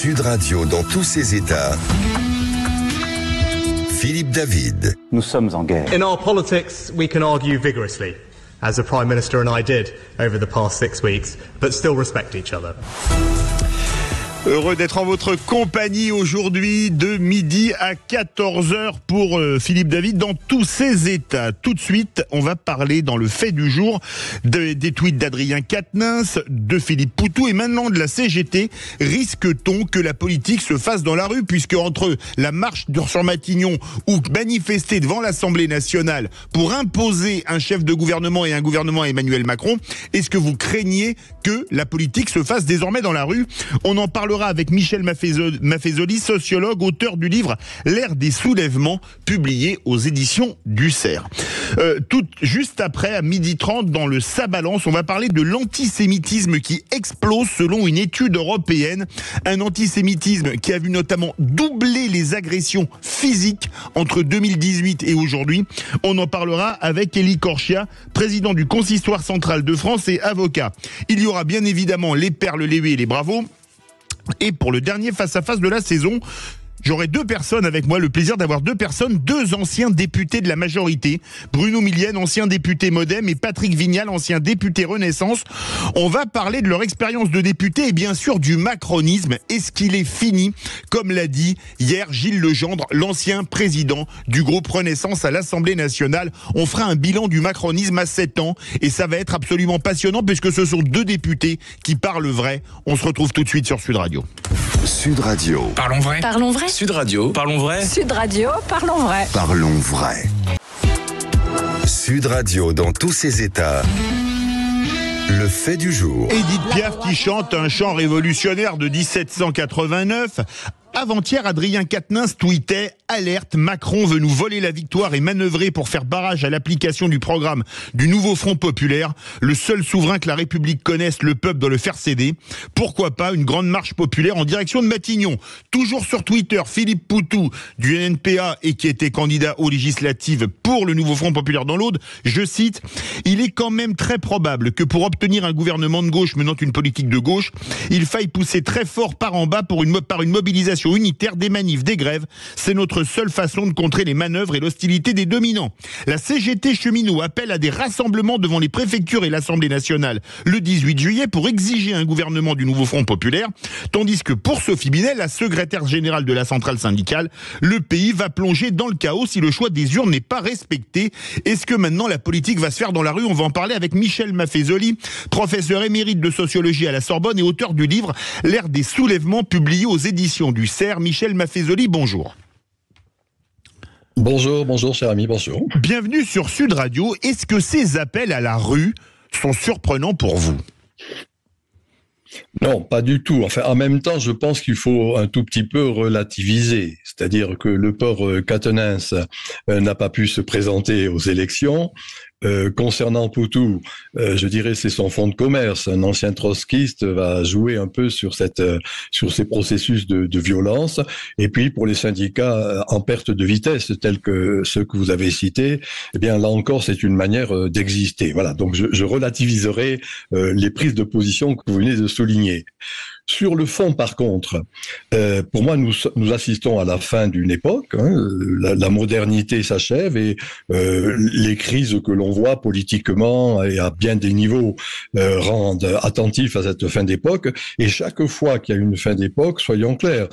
Sud Radio dans tous ses états. Philippe David. Nous sommes en guerre. In our politics, we can argue vigorously, as the Prime Minister and I did over the past 6 weeks, but still respect each other. Heureux d'être en votre compagnie aujourd'hui de midi à 14h pour Philippe David dans tous ses états. Tout de suite, on va parler dans le fait du jour des tweets d'Adrien Quatennens, de Philippe Poutou et maintenant de la CGT. Risque-t-on que la politique se fasse dans la rue, puisque entre la marche sur Matignon ou manifester devant l'Assemblée nationale pour imposer un chef de gouvernement et un gouvernement à Emmanuel Macron, est-ce que vous craignez que la politique se fasse désormais dans la rue? On en parlera avec Michel Maffezoli, sociologue, auteur du livre L'ère des soulèvements, publié aux éditions du Cerf. Juste après, à 12h30, dans le Ça Balance, on va parler de l'antisémitisme qui explose selon une étude européenne. Un antisémitisme qui a vu notamment doubler les agressions physiques entre 2018 et aujourd'hui. On en parlera avec Élie Corchia, président du Consistoire central de France et avocat. Il y aura bien évidemment les perles, les huées et les bravos. Et pour le dernier face-à-face de la saison, j'aurai deux personnes avec moi, le plaisir d'avoir deux anciens députés de la majorité. Bruno Millienne, ancien député Modem, et Patrick Vignal, ancien député Renaissance. On va parler de leur expérience de député et bien sûr du macronisme. Est-ce qu'il est fini, comme l'a dit hier Gilles Legendre, l'ancien président du groupe Renaissance à l'Assemblée nationale? On fera un bilan du macronisme à 7 ans et ça va être absolument passionnant puisque ce sont deux députés qui parlent vrai. On se retrouve tout de suite sur Sud Radio. Sud Radio. Parlons vrai. Parlons vrai. Sud Radio. Parlons vrai. Sud Radio. Parlons vrai. Parlons vrai. Sud Radio dans tous ses états. Le fait du jour. Édith Piaf qui chante un chant révolutionnaire de 1789. Avant-hier, Adrien Quatennens tweetait « Alerte, Macron veut nous voler la victoire et manœuvrer pour faire barrage à l'application du programme du nouveau Front populaire. Le seul souverain que la République connaisse, le peuple doit le faire céder. Pourquoi pas une grande marche populaire en direction de Matignon ?» Toujours sur Twitter, Philippe Poutou du NPA et qui était candidat aux législatives pour le nouveau Front populaire dans l'Aude, je cite « Il est quand même très probable que pour obtenir un gouvernement de gauche menant une politique de gauche, il faille pousser très fort par en bas par une mobilisation unitaire, des manifs, des grèves. C'est notre seule façon de contrer les manœuvres et l'hostilité des dominants. La CGT cheminot appelle à des rassemblements devant les préfectures et l'Assemblée nationale le 18 juillet pour exiger un gouvernement du nouveau Front populaire, tandis que pour Sophie Binet, la secrétaire générale de la centrale syndicale, le pays va plonger dans le chaos si le choix des urnes n'est pas respecté. Est-ce que maintenant la politique va se faire dans la rue? On va en parler avec Michel Maffezoli, professeur émérite de sociologie à la Sorbonne et auteur du livre L'ère des soulèvements, publié aux éditions du Cerf. Michel Maffezoli, bonjour. Bonjour cher ami, bonjour. Bienvenue sur Sud Radio. Est-ce que ces appels à la rue sont surprenants pour vous? Non, pas du tout. Enfin, en même temps, je pense qu'il faut un tout petit peu relativiser. C'est-à-dire que le pauvre Quatennens n'a pas pu se présenter aux élections. Concernant Poutou, je dirais c'est son fonds de commerce. Un ancien trotskiste va jouer un peu sur ces processus de violence. Et puis pour les syndicats en perte de vitesse, tels que ceux que vous avez cités, eh bien là encore c'est une manière d'exister. Voilà. Donc je relativiserai les prises de position que vous venez de souligner. Sur le fond, par contre, pour moi, nous assistons à la fin d'une époque. La modernité s'achève et les crises que l'on voit politiquement et à bien des niveaux rendent attentifs à cette fin d'époque. Et chaque fois qu'il y a une fin d'époque, soyons clairs,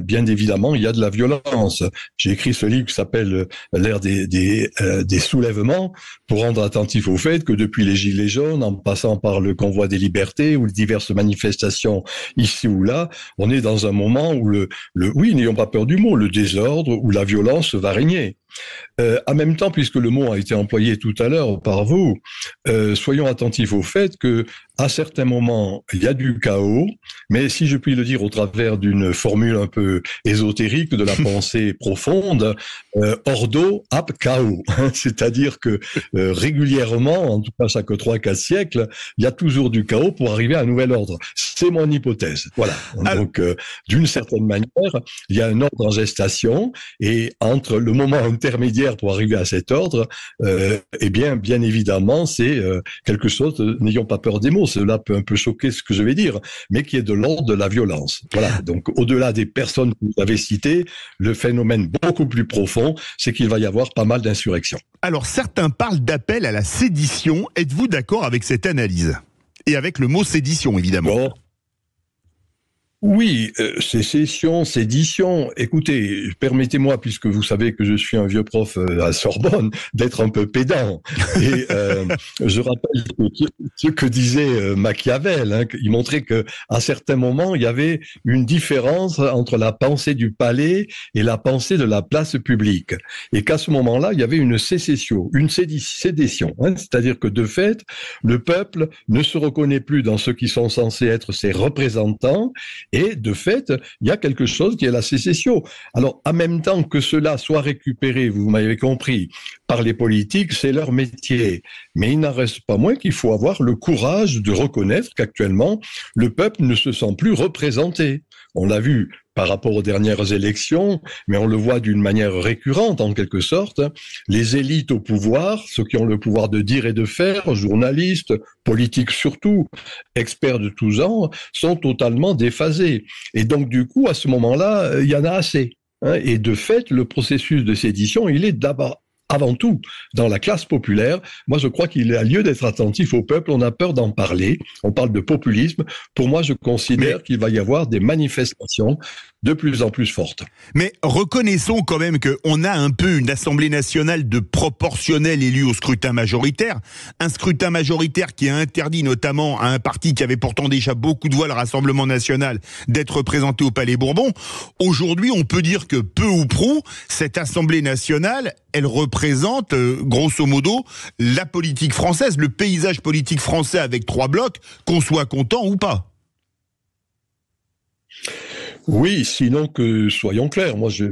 bien évidemment, il y a de la violence. J'ai écrit ce livre qui s'appelle L'ère des soulèvements pour rendre attentif au fait que depuis les Gilets jaunes, en passant par le convoi des libertés ou les diverses manifestations ici ou là, on est dans un moment où oui, n'ayons pas peur du mot, le désordre ou la violence va régner. En même temps, puisque le mot a été employé tout à l'heure par vous, soyons attentifs au fait que à certains moments, il y a du chaos, mais si je puis le dire au travers d'une formule un peu ésotérique de la pensée profonde, ordo ap chaos, c'est-à-dire que régulièrement, en tout cas chaque 3-4 siècles, il y a toujours du chaos pour arriver à un nouvel ordre. C'est mon hypothèse. Voilà. Donc, d'une certaine manière, il y a un ordre en gestation, et entre le moment un intermédiaire pour arriver à cet ordre, eh bien évidemment, c'est quelque chose, n'ayons pas peur des mots, cela peut un peu choquer ce que je vais dire, mais qui est de l'ordre de la violence. Voilà. Donc, au-delà des personnes que vous avez citées, le phénomène beaucoup plus profond, c'est qu'il va y avoir pas mal d'insurrections. Alors, certains parlent d'appel à la sédition. Êtes-vous d'accord avec cette analyse ? Et avec le mot sédition, évidemment. Bon. Oui, sécession, sédition. Écoutez, permettez-moi, puisque vous savez que je suis un vieux prof à Sorbonne, d'être un peu pédant. Et je rappelle ce que disait Machiavel. Hein, il montrait que à certains moments, il y avait une différence entre la pensée du palais et la pensée de la place publique, et qu'à ce moment-là, il y avait une sécession, une sédétion. Hein, c'est-à-dire que de fait, le peuple ne se reconnaît plus dans ceux qui sont censés être ses représentants. Et de fait, il y a quelque chose qui est la sécession. Alors, en même temps que cela soit récupéré, vous m'avez compris, par les politiques, c'est leur métier. Mais il n'en reste pas moins qu'il faut avoir le courage de reconnaître qu'actuellement, le peuple ne se sent plus représenté. On l'a vu par rapport aux dernières élections, mais on le voit d'une manière récurrente en quelque sorte. Les élites au pouvoir, ceux qui ont le pouvoir de dire et de faire, journalistes, politiques surtout, experts de tous genres, sont totalement déphasés. Et donc du coup, à ce moment-là, il y en a assez. Et de fait, le processus de sédition, il est d'abord avant tout, dans la classe populaire. Moi, je crois qu'il a lieu d'être attentif au peuple. On a peur d'en parler. On parle de populisme. Pour moi, je considère qu'il va y avoir des manifestations de plus en plus fortes. Mais reconnaissons quand même qu'on a un peu une Assemblée nationale de proportionnels élus au scrutin majoritaire. Un scrutin majoritaire qui a interdit notamment à un parti qui avait pourtant déjà beaucoup de voix, le Rassemblement national, d'être représenté au Palais Bourbon. Aujourd'hui, on peut dire que peu ou prou, cette Assemblée nationale, elle représente, grosso modo, la politique française, le paysage politique français avec 3 blocs, qu'on soit content ou pas. Oui, sinon que soyons clairs, moi je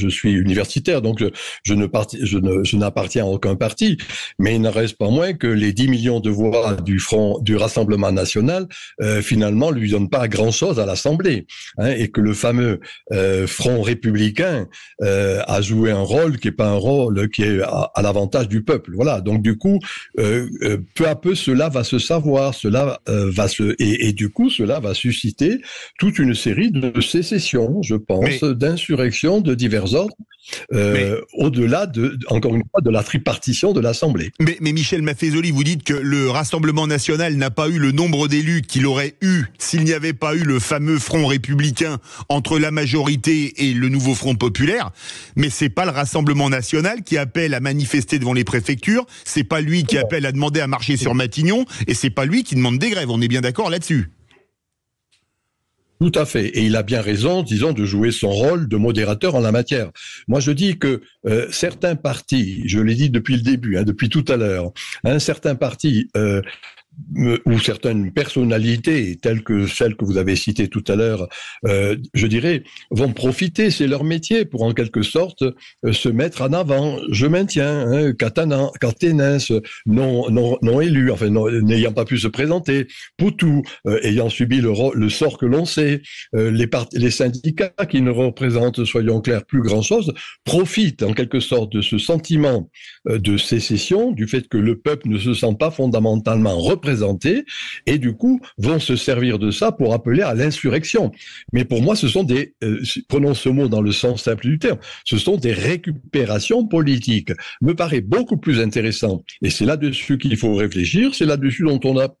suis universitaire, donc je n'appartiens à aucun parti, mais il ne reste pas moins que les 10 millions de voix du Rassemblement national finalement lui donnent pas grand-chose à l'Assemblée, hein, et que le fameux Front républicain a joué un rôle qui est pas un rôle qui est à l'avantage du peuple. Voilà, donc du coup peu à peu cela va se savoir, et du coup cela va susciter toute une série de sécessions, je pense, d'insurrections de divers ordres, au-delà encore une fois, de la tripartition de l'Assemblée. Mais Michel Maffezoli, vous dites que le Rassemblement national n'a pas eu le nombre d'élus qu'il aurait eu s'il n'y avait pas eu le fameux Front républicain entre la majorité et le nouveau Front populaire, mais c'est pas le Rassemblement national qui appelle à manifester devant les préfectures, c'est pas lui qui appelle à demander à marcher sur Matignon, et c'est pas lui qui demande des grèves, on est bien d'accord là-dessus. Tout à fait. Et il a bien raison, disons, de jouer son rôle de modérateur en la matière. Moi, je dis que certains partis, je l'ai dit depuis le début, depuis tout à l'heure, certains partis ou certaines personnalités telles que celles que vous avez citées tout à l'heure, je dirais, vont profiter, c'est leur métier, pour en quelque sorte se mettre en avant. Je maintiens Caténins, non élu, enfin n'ayant pas pu se présenter, Poutou, ayant subi le sort que l'on sait, les syndicats qui ne représentent, soyons clairs, plus grand-chose, profitent en quelque sorte de ce sentiment de sécession, du fait que le peuple ne se sent pas fondamentalement représentés, et du coup vont se servir de ça pour appeler à l'insurrection. Mais pour moi, ce sont prenons ce mot dans le sens simple du terme, ce sont des récupérations politiques. Me paraît beaucoup plus intéressant, et c'est là-dessus qu'il faut réfléchir, c'est là-dessus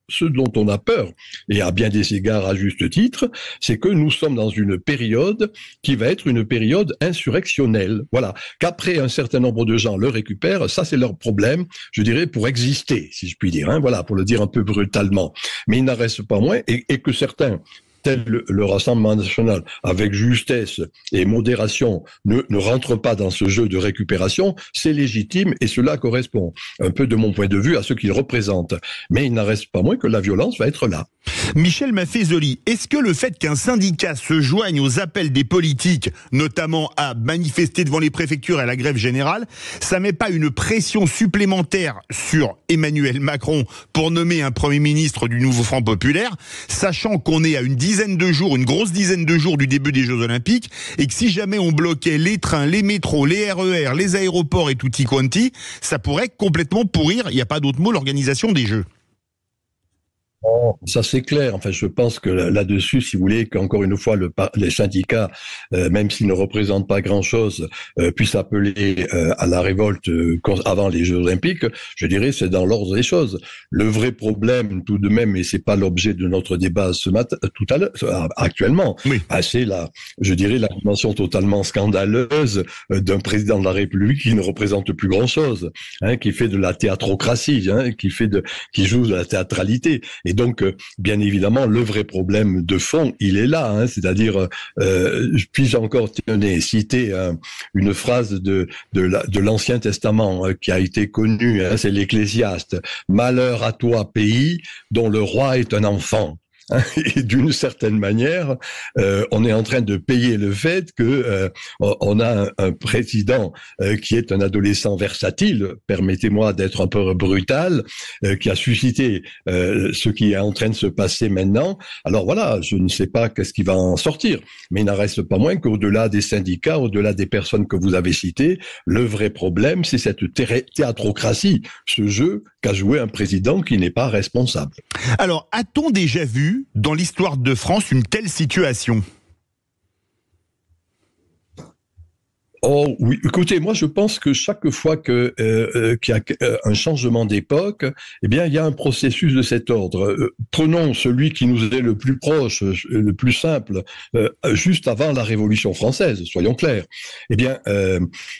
ce dont on a peur, et à bien des égards à juste titre, c'est que nous sommes dans une période qui va être une période insurrectionnelle. Voilà. Qu'après un certain nombre de gens le récupèrent, ça c'est leur problème, je dirais, pour exister, si je puis dire, voilà, pour le dire un peu brutalement. Mais il n'en reste pas moins, et que certains, tel le Rassemblement national, avec justesse et modération, ne rentre pas dans ce jeu de récupération, c'est légitime, et cela correspond un peu, de mon point de vue, à ce qu'il représente. Mais il n'en reste pas moins que la violence va être là. Michel Maffezoli, est-ce que le fait qu'un syndicat se joigne aux appels des politiques, notamment à manifester devant les préfectures et à la grève générale, ça met pas une pression supplémentaire sur Emmanuel Macron pour nommer un Premier ministre du nouveau Front populaire, sachant qu'on est à une dizaine dizaine de jours, une grosse dizaine de jours du début des Jeux Olympiques, et que si jamais on bloquait les trains, les métros, les RER, les aéroports et tutti quanti, ça pourrait complètement pourrir, il n'y a pas d'autre mot, l'organisation des Jeux. Ça c'est clair. Enfin, je pense que là-dessus, si vous voulez, qu'encore une fois, les syndicats, même s'ils ne représentent pas grand-chose, puissent appeler à la révolte avant les Jeux Olympiques, je dirais, c'est dans l'ordre des choses. Le vrai problème, tout de même, et c'est pas l'objet de notre débat ce matin, tout à l'heure, actuellement, oui. C'est je dirais, la dimension totalement scandaleuse d'un président de la République qui ne représente plus grand-chose, qui fait de la théatrocratie, qui joue de la théâtralité. Et donc, bien évidemment, le vrai problème de fond, il est là. C'est-à-dire, puis-je encore citer une phrase de l'Ancien Testament qui a été connue, c'est l'Ecclésiaste. « Malheur à toi, pays, dont le roi est un enfant ». Et d'une certaine manière, on est en train de payer le fait que on a un président qui est un adolescent versatile, permettez-moi d'être un peu brutal, qui a suscité ce qui est en train de se passer maintenant. Alors voilà, je ne sais pas qu'est-ce qui va en sortir, mais il n'en reste pas moins qu'au-delà des syndicats, au-delà des personnes que vous avez citées, le vrai problème, c'est cette théatrocratie, ce jeu qu'a joué un président qui n'est pas responsable. Alors, a-t-on déjà vu dans l'histoire de France une telle situation ? Oh oui, écoutez, moi je pense que chaque fois qu'il y a un changement d'époque, eh bien il y a un processus de cet ordre. Prenons celui qui nous est le plus proche, le plus simple, juste avant la Révolution française, soyons clairs. Eh bien,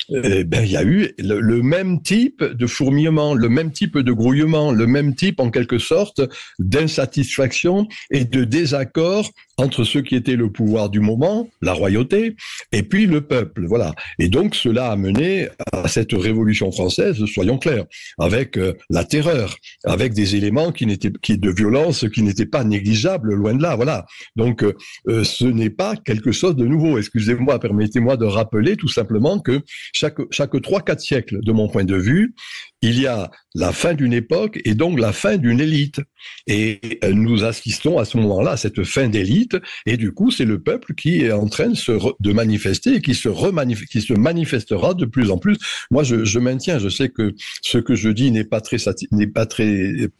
il y a eu le même type de fourmillement, le même type de grouillement, le même type en quelque sorte d'insatisfaction et de désaccord entre ceux qui étaient le pouvoir du moment, la royauté, et puis le peuple. Voilà. Et donc, cela a mené à cette Révolution française, soyons clairs, avec la terreur, avec des éléments de violence qui n'étaient pas négligeables, loin de là. Voilà. Donc, ce n'est pas quelque chose de nouveau. Excusez-moi, permettez-moi de rappeler tout simplement que chaque 3-4 siècles, de mon point de vue, il y a la fin d'une époque et donc la fin d'une élite. Et nous assistons à ce moment-là à cette fin d'élite. Et du coup, c'est le peuple qui est en train de manifester et qui se manifestera de plus en plus. Moi, je maintiens. Je sais que ce que je dis n'est pas très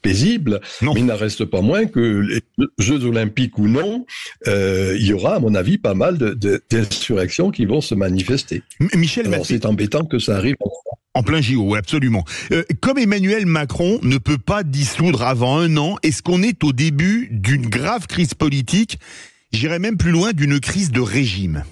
paisible, non. Mais il n'en reste pas moins que les Jeux Olympiques ou non, il y aura, à mon avis, pas mal d'insurrections qui vont se manifester. Michel, alors, c'est embêtant que ça arrive. En plein JO, oui, absolument. Comme Emmanuel Macron ne peut pas dissoudre avant 1 an, est-ce qu'on est au début d'une grave crise politique, j'irais même plus loin, d'une crise de régime ?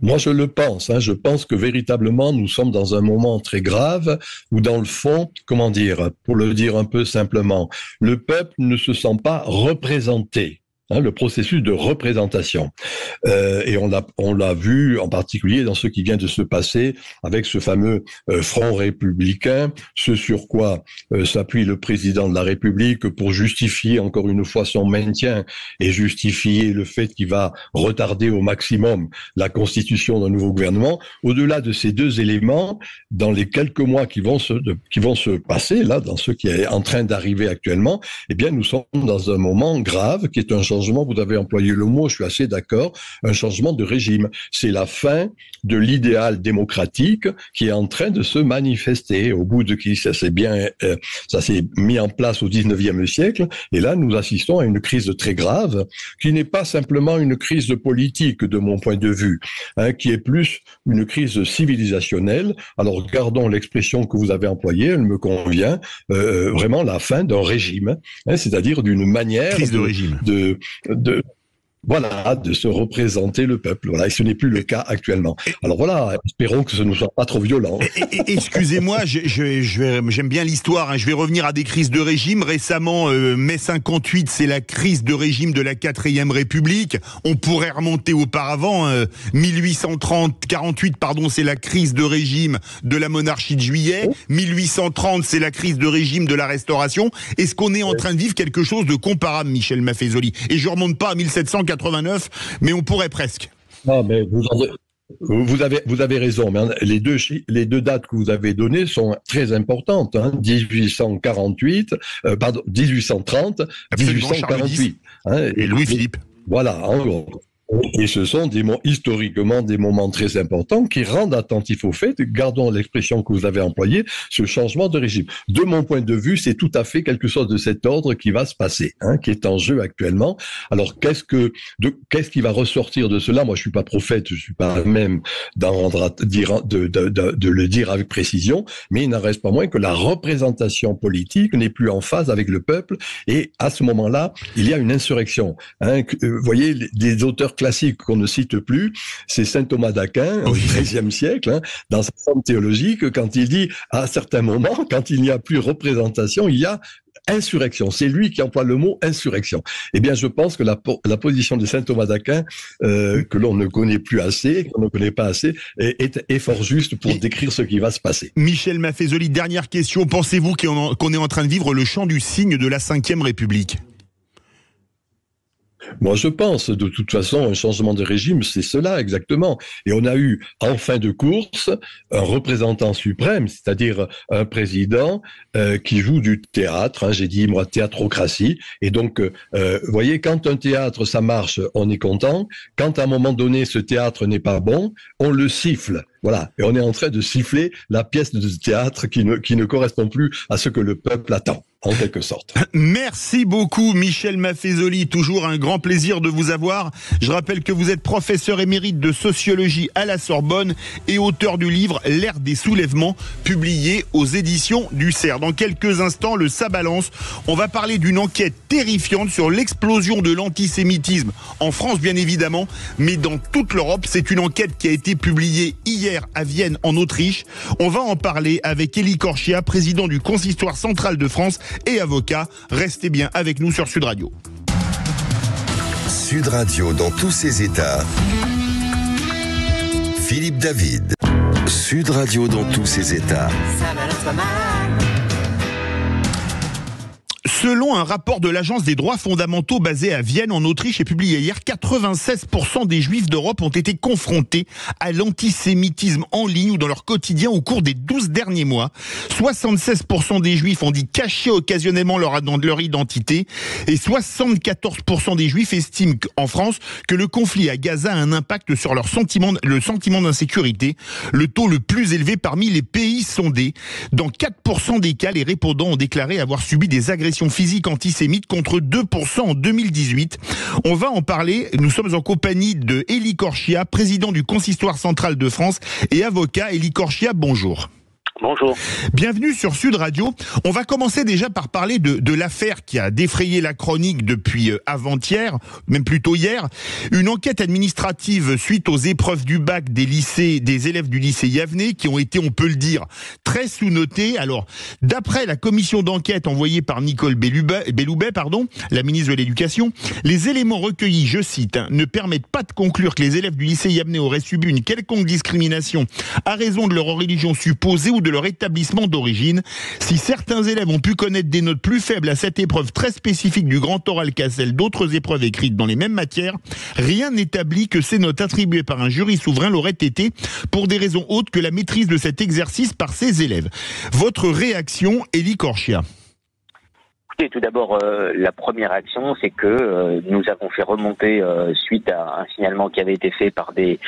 Moi, je le pense. Je pense que véritablement, nous sommes dans un moment très grave où, dans le fond, comment dire, pour le dire un peu simplement, le peuple ne se sent pas représenté. Le processus de représentation. Et on l'a vu en particulier dans ce qui vient de se passer avec ce fameux front républicain, ce sur quoi s'appuie le président de la République pour justifier encore une fois son maintien et justifier le fait qu'il va retarder au maximum la constitution d'un nouveau gouvernement. Au-delà de ces deux éléments, dans les quelques mois qui vont se passer, là, dans ce qui est en train d'arriver actuellement, eh bien, nous sommes dans un moment grave qui est un changement, vous avez employé le mot, je suis assez d'accord, un changement de régime. C'est la fin de l'idéal démocratique qui est en train de se manifester, au bout de qui ça s'est mis en place au 19e siècle, et là nous assistons à une crise très grave, qui n'est pas simplement une crise politique de mon point de vue, qui est plus une crise civilisationnelle. Alors gardons l'expression que vous avez employée, elle me convient, vraiment la fin d'un régime, c'est-à-dire d'une manière crise de régime. De se représenter le peuple. Voilà, et ce n'est plus le cas actuellement. Alors voilà, espérons que ce ne soit pas trop violent. Excusez-moi, j'aime bien l'histoire. Je vais revenir à des crises de régime. Récemment, mai 58, c'est la crise de régime de la 4e République. On pourrait remonter auparavant. 1848, c'est la crise de régime de la monarchie de Juillet. 1830, c'est la crise de régime de la Restauration. Est-ce qu'on est en train de vivre quelque chose de comparable, Michel Maffezoli ? Et je remonte pas à 1789, mais on pourrait presque. Non, mais Vous avez raison, mais les deux dates que vous avez données sont très importantes. 1848, 1830, Absolument, 1848. Et Louis-Philippe. Voilà, en gros. Et ce sont historiquement des moments très importants qui rendent attentifs au fait, gardons l'expression que vous avez employée, ce changement de régime. De mon point de vue, c'est tout à fait quelque chose de cet ordre qui va se passer, qui est en jeu actuellement. Alors, qu'est-ce qui va ressortir de cela? Moi, je suis pas prophète, je suis pas même de le dire avec précision, mais il n'en reste pas moins que la représentation politique n'est plus en phase avec le peuple, et à ce moment-là, il y a une insurrection. Vous voyez, des auteurs classique qu'on ne cite plus, c'est saint Thomas d'Aquin, au XIIIe siècle, dans sa forme théologique, quand il dit, à certains moments, quand il n'y a plus représentation, il y a insurrection. C'est lui qui emploie le mot insurrection. Eh bien, je pense que la position de saint Thomas d'Aquin, que l'on ne connaît plus assez, qu'on ne connaît pas assez, est fort juste pour décrire ce qui va se passer. Michel Maffezoli, dernière question. Pensez-vous qu'on est en train de vivre le chant du cygne de la Ve République ? Moi, je pense, de toute façon, un changement de régime, c'est cela exactement. Et on a eu, en fin de course, un représentant suprême, c'est-à-dire un président qui joue du théâtre. J'ai dit, moi, théatrocratie. Et donc, vous voyez, quand un théâtre, ça marche, on est content. Quand, à un moment donné, ce théâtre n'est pas bon, on le siffle. Voilà. Et on est en train de siffler la pièce de théâtre qui ne correspond plus à ce que le peuple attend, en quelque sorte. Merci beaucoup, Michel Maffezoli. Toujours un grand plaisir de vous avoir. Je rappelle que vous êtes professeur émérite de sociologie à la Sorbonne et auteur du livre L'ère des soulèvements, publié aux éditions du Cerf. Dans quelques instants, le Ça balance. On va parler d'une enquête terrifiante sur l'explosion de l'antisémitisme en France, bien évidemment, mais dans toute l'Europe. C'est une enquête qui a été publiée hier à Vienne, en Autriche. On va en parler avec Élie Korchia, président du Consistoire central de France et avocat. Restez bien avec nous sur Sud Radio. Sud Radio dans tous ses états. Philippe David. Sud Radio dans tous ses états. Selon un rapport de l'Agence des droits fondamentaux basé à Vienne, en Autriche, et publié hier, 96% des Juifs d'Europe ont été confrontés à l'antisémitisme en ligne ou dans leur quotidien au cours des 12 derniers mois. 76% des Juifs ont dit cacher occasionnellement leur identité, et 74% des Juifs estiment en France que le conflit à Gaza a un impact sur le sentiment d'insécurité, le taux le plus élevé parmi les pays sondés. Dans 4% des cas, les répondants ont déclaré avoir subi des agressions physiques antisémites contre 2% en 2018. On va en parler. Nous sommes en compagnie de Élie Korchia, président du Consistoire central de France et avocat. Élie Korchia, bonjour. Bonjour. Bienvenue sur Sud Radio. On va commencer déjà par parler de l'affaire qui a défrayé la chronique depuis avant-hier, même plutôt hier. Une enquête administrative suite aux épreuves du bac des élèves du lycée Yavné qui ont été, on peut le dire, très sous-notés. Alors, d'après la commission d'enquête envoyée par Nicole Belloubet, la ministre de l'Éducation, les éléments recueillis, je cite, ne permettent pas de conclure que les élèves du lycée Yavné auraient subi une quelconque discrimination à raison de leur religion supposée ou de leur établissement d'origine. Si certains élèves ont pu connaître des notes plus faibles à cette épreuve très spécifique du grand oral qu'à celle d'autres épreuves écrites dans les mêmes matières, rien n'établit que ces notes attribuées par un jury souverain l'auraient été pour des raisons autres que la maîtrise de cet exercice par ces élèves. Votre réaction, Élie Korchia? Et tout d'abord, la première action, c'est que nous avons fait remonter, suite à un signalement qui avait été fait par des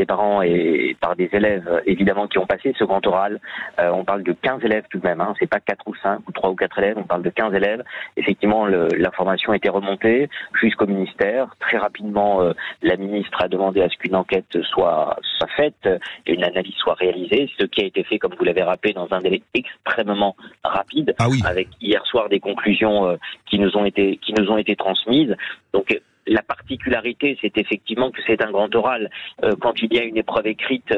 parents et par des élèves, évidemment, qui ont passé ce grand oral. On parle de 15 élèves tout de même, c'est pas 4 ou 5 ou 3 ou 4 élèves, on parle de 15 élèves. Effectivement, l'information a été remontée jusqu'au ministère. Très rapidement, la ministre a demandé à ce qu'une enquête soit faite et une analyse soit réalisée, ce qui a été fait, comme vous l'avez rappelé, dans un délai extrêmement rapide, avec hier soir des conclusions qui nous ont été transmises. Donc la particularité, c'est effectivement que c'est un grand oral. Quand il y a une épreuve écrite,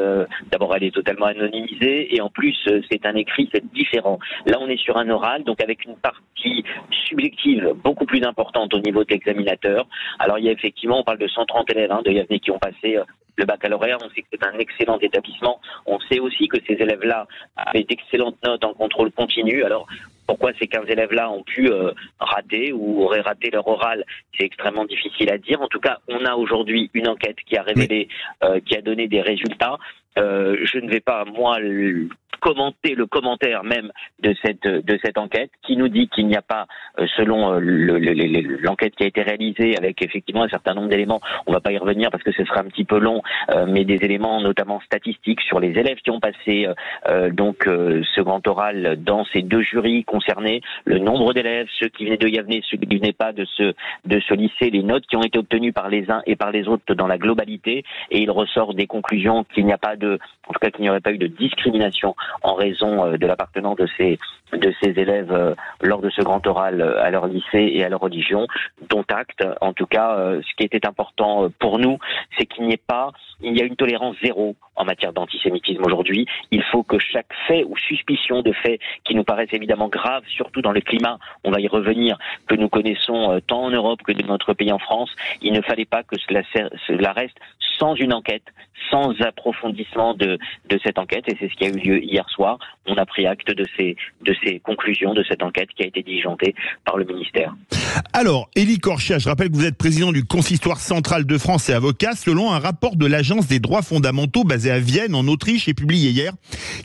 d'abord elle est totalement anonymisée et en plus c'est un écrit, c'est différent. Là on est sur un oral, donc avec une partie subjective beaucoup plus importante au niveau de l'examinateur. Alors il y a effectivement, on parle de 130 élèves de Yavné qui ont passé le baccalauréat. On sait que c'est un excellent établissement. On sait aussi que ces élèves-là avaient d'excellentes notes en contrôle continu. Alors Pourquoi ces 15 élèves-là ont pu rater ou auraient raté leur oral, c'est extrêmement difficile à dire. En tout cas, on a aujourd'hui une enquête qui a révélé, qui a donné des résultats. Je ne vais pas, moi, commenter le commentaire même de cette enquête, qui nous dit qu'il n'y a pas, selon l'enquête qui a été réalisée avec effectivement un certain nombre d'éléments, on ne va pas y revenir parce que ce serait un petit peu long, mais des éléments notamment statistiques sur les élèves qui ont passé ce grand oral dans ces deux jurys concernés, le nombre d'élèves, ceux qui venaient de Yavne, ceux qui ne venaient pas de ce lycée, les notes qui ont été obtenues par les uns et par les autres dans la globalité, et il ressort des conclusions qu'il n'y a pas en tout cas qu'il n'y aurait pas eu de discrimination en raison de l'appartenance de ces élèves lors de ce grand oral à leur lycée et à leur religion, dont acte. En tout cas, ce qui était important pour nous, c'est qu'il y a une tolérance zéro en matière d'antisémitisme aujourd'hui. Il faut que chaque fait ou suspicion de fait qui nous paraissent évidemment graves, surtout dans le climat, on va y revenir, que nous connaissons tant en Europe que dans notre pays en France, il ne fallait pas que cela reste sans une enquête, sans approfondissement de cette enquête, et c'est ce qui a eu lieu hier soir. On a pris acte de ces conclusions de cette enquête qui a été diligentée par le ministère. Alors, Élie Korchia, je rappelle que vous êtes président du Consistoire central de France et avocat. Selon un rapport de l'Agence des droits fondamentaux basé à Vienne, en Autriche, et publié hier,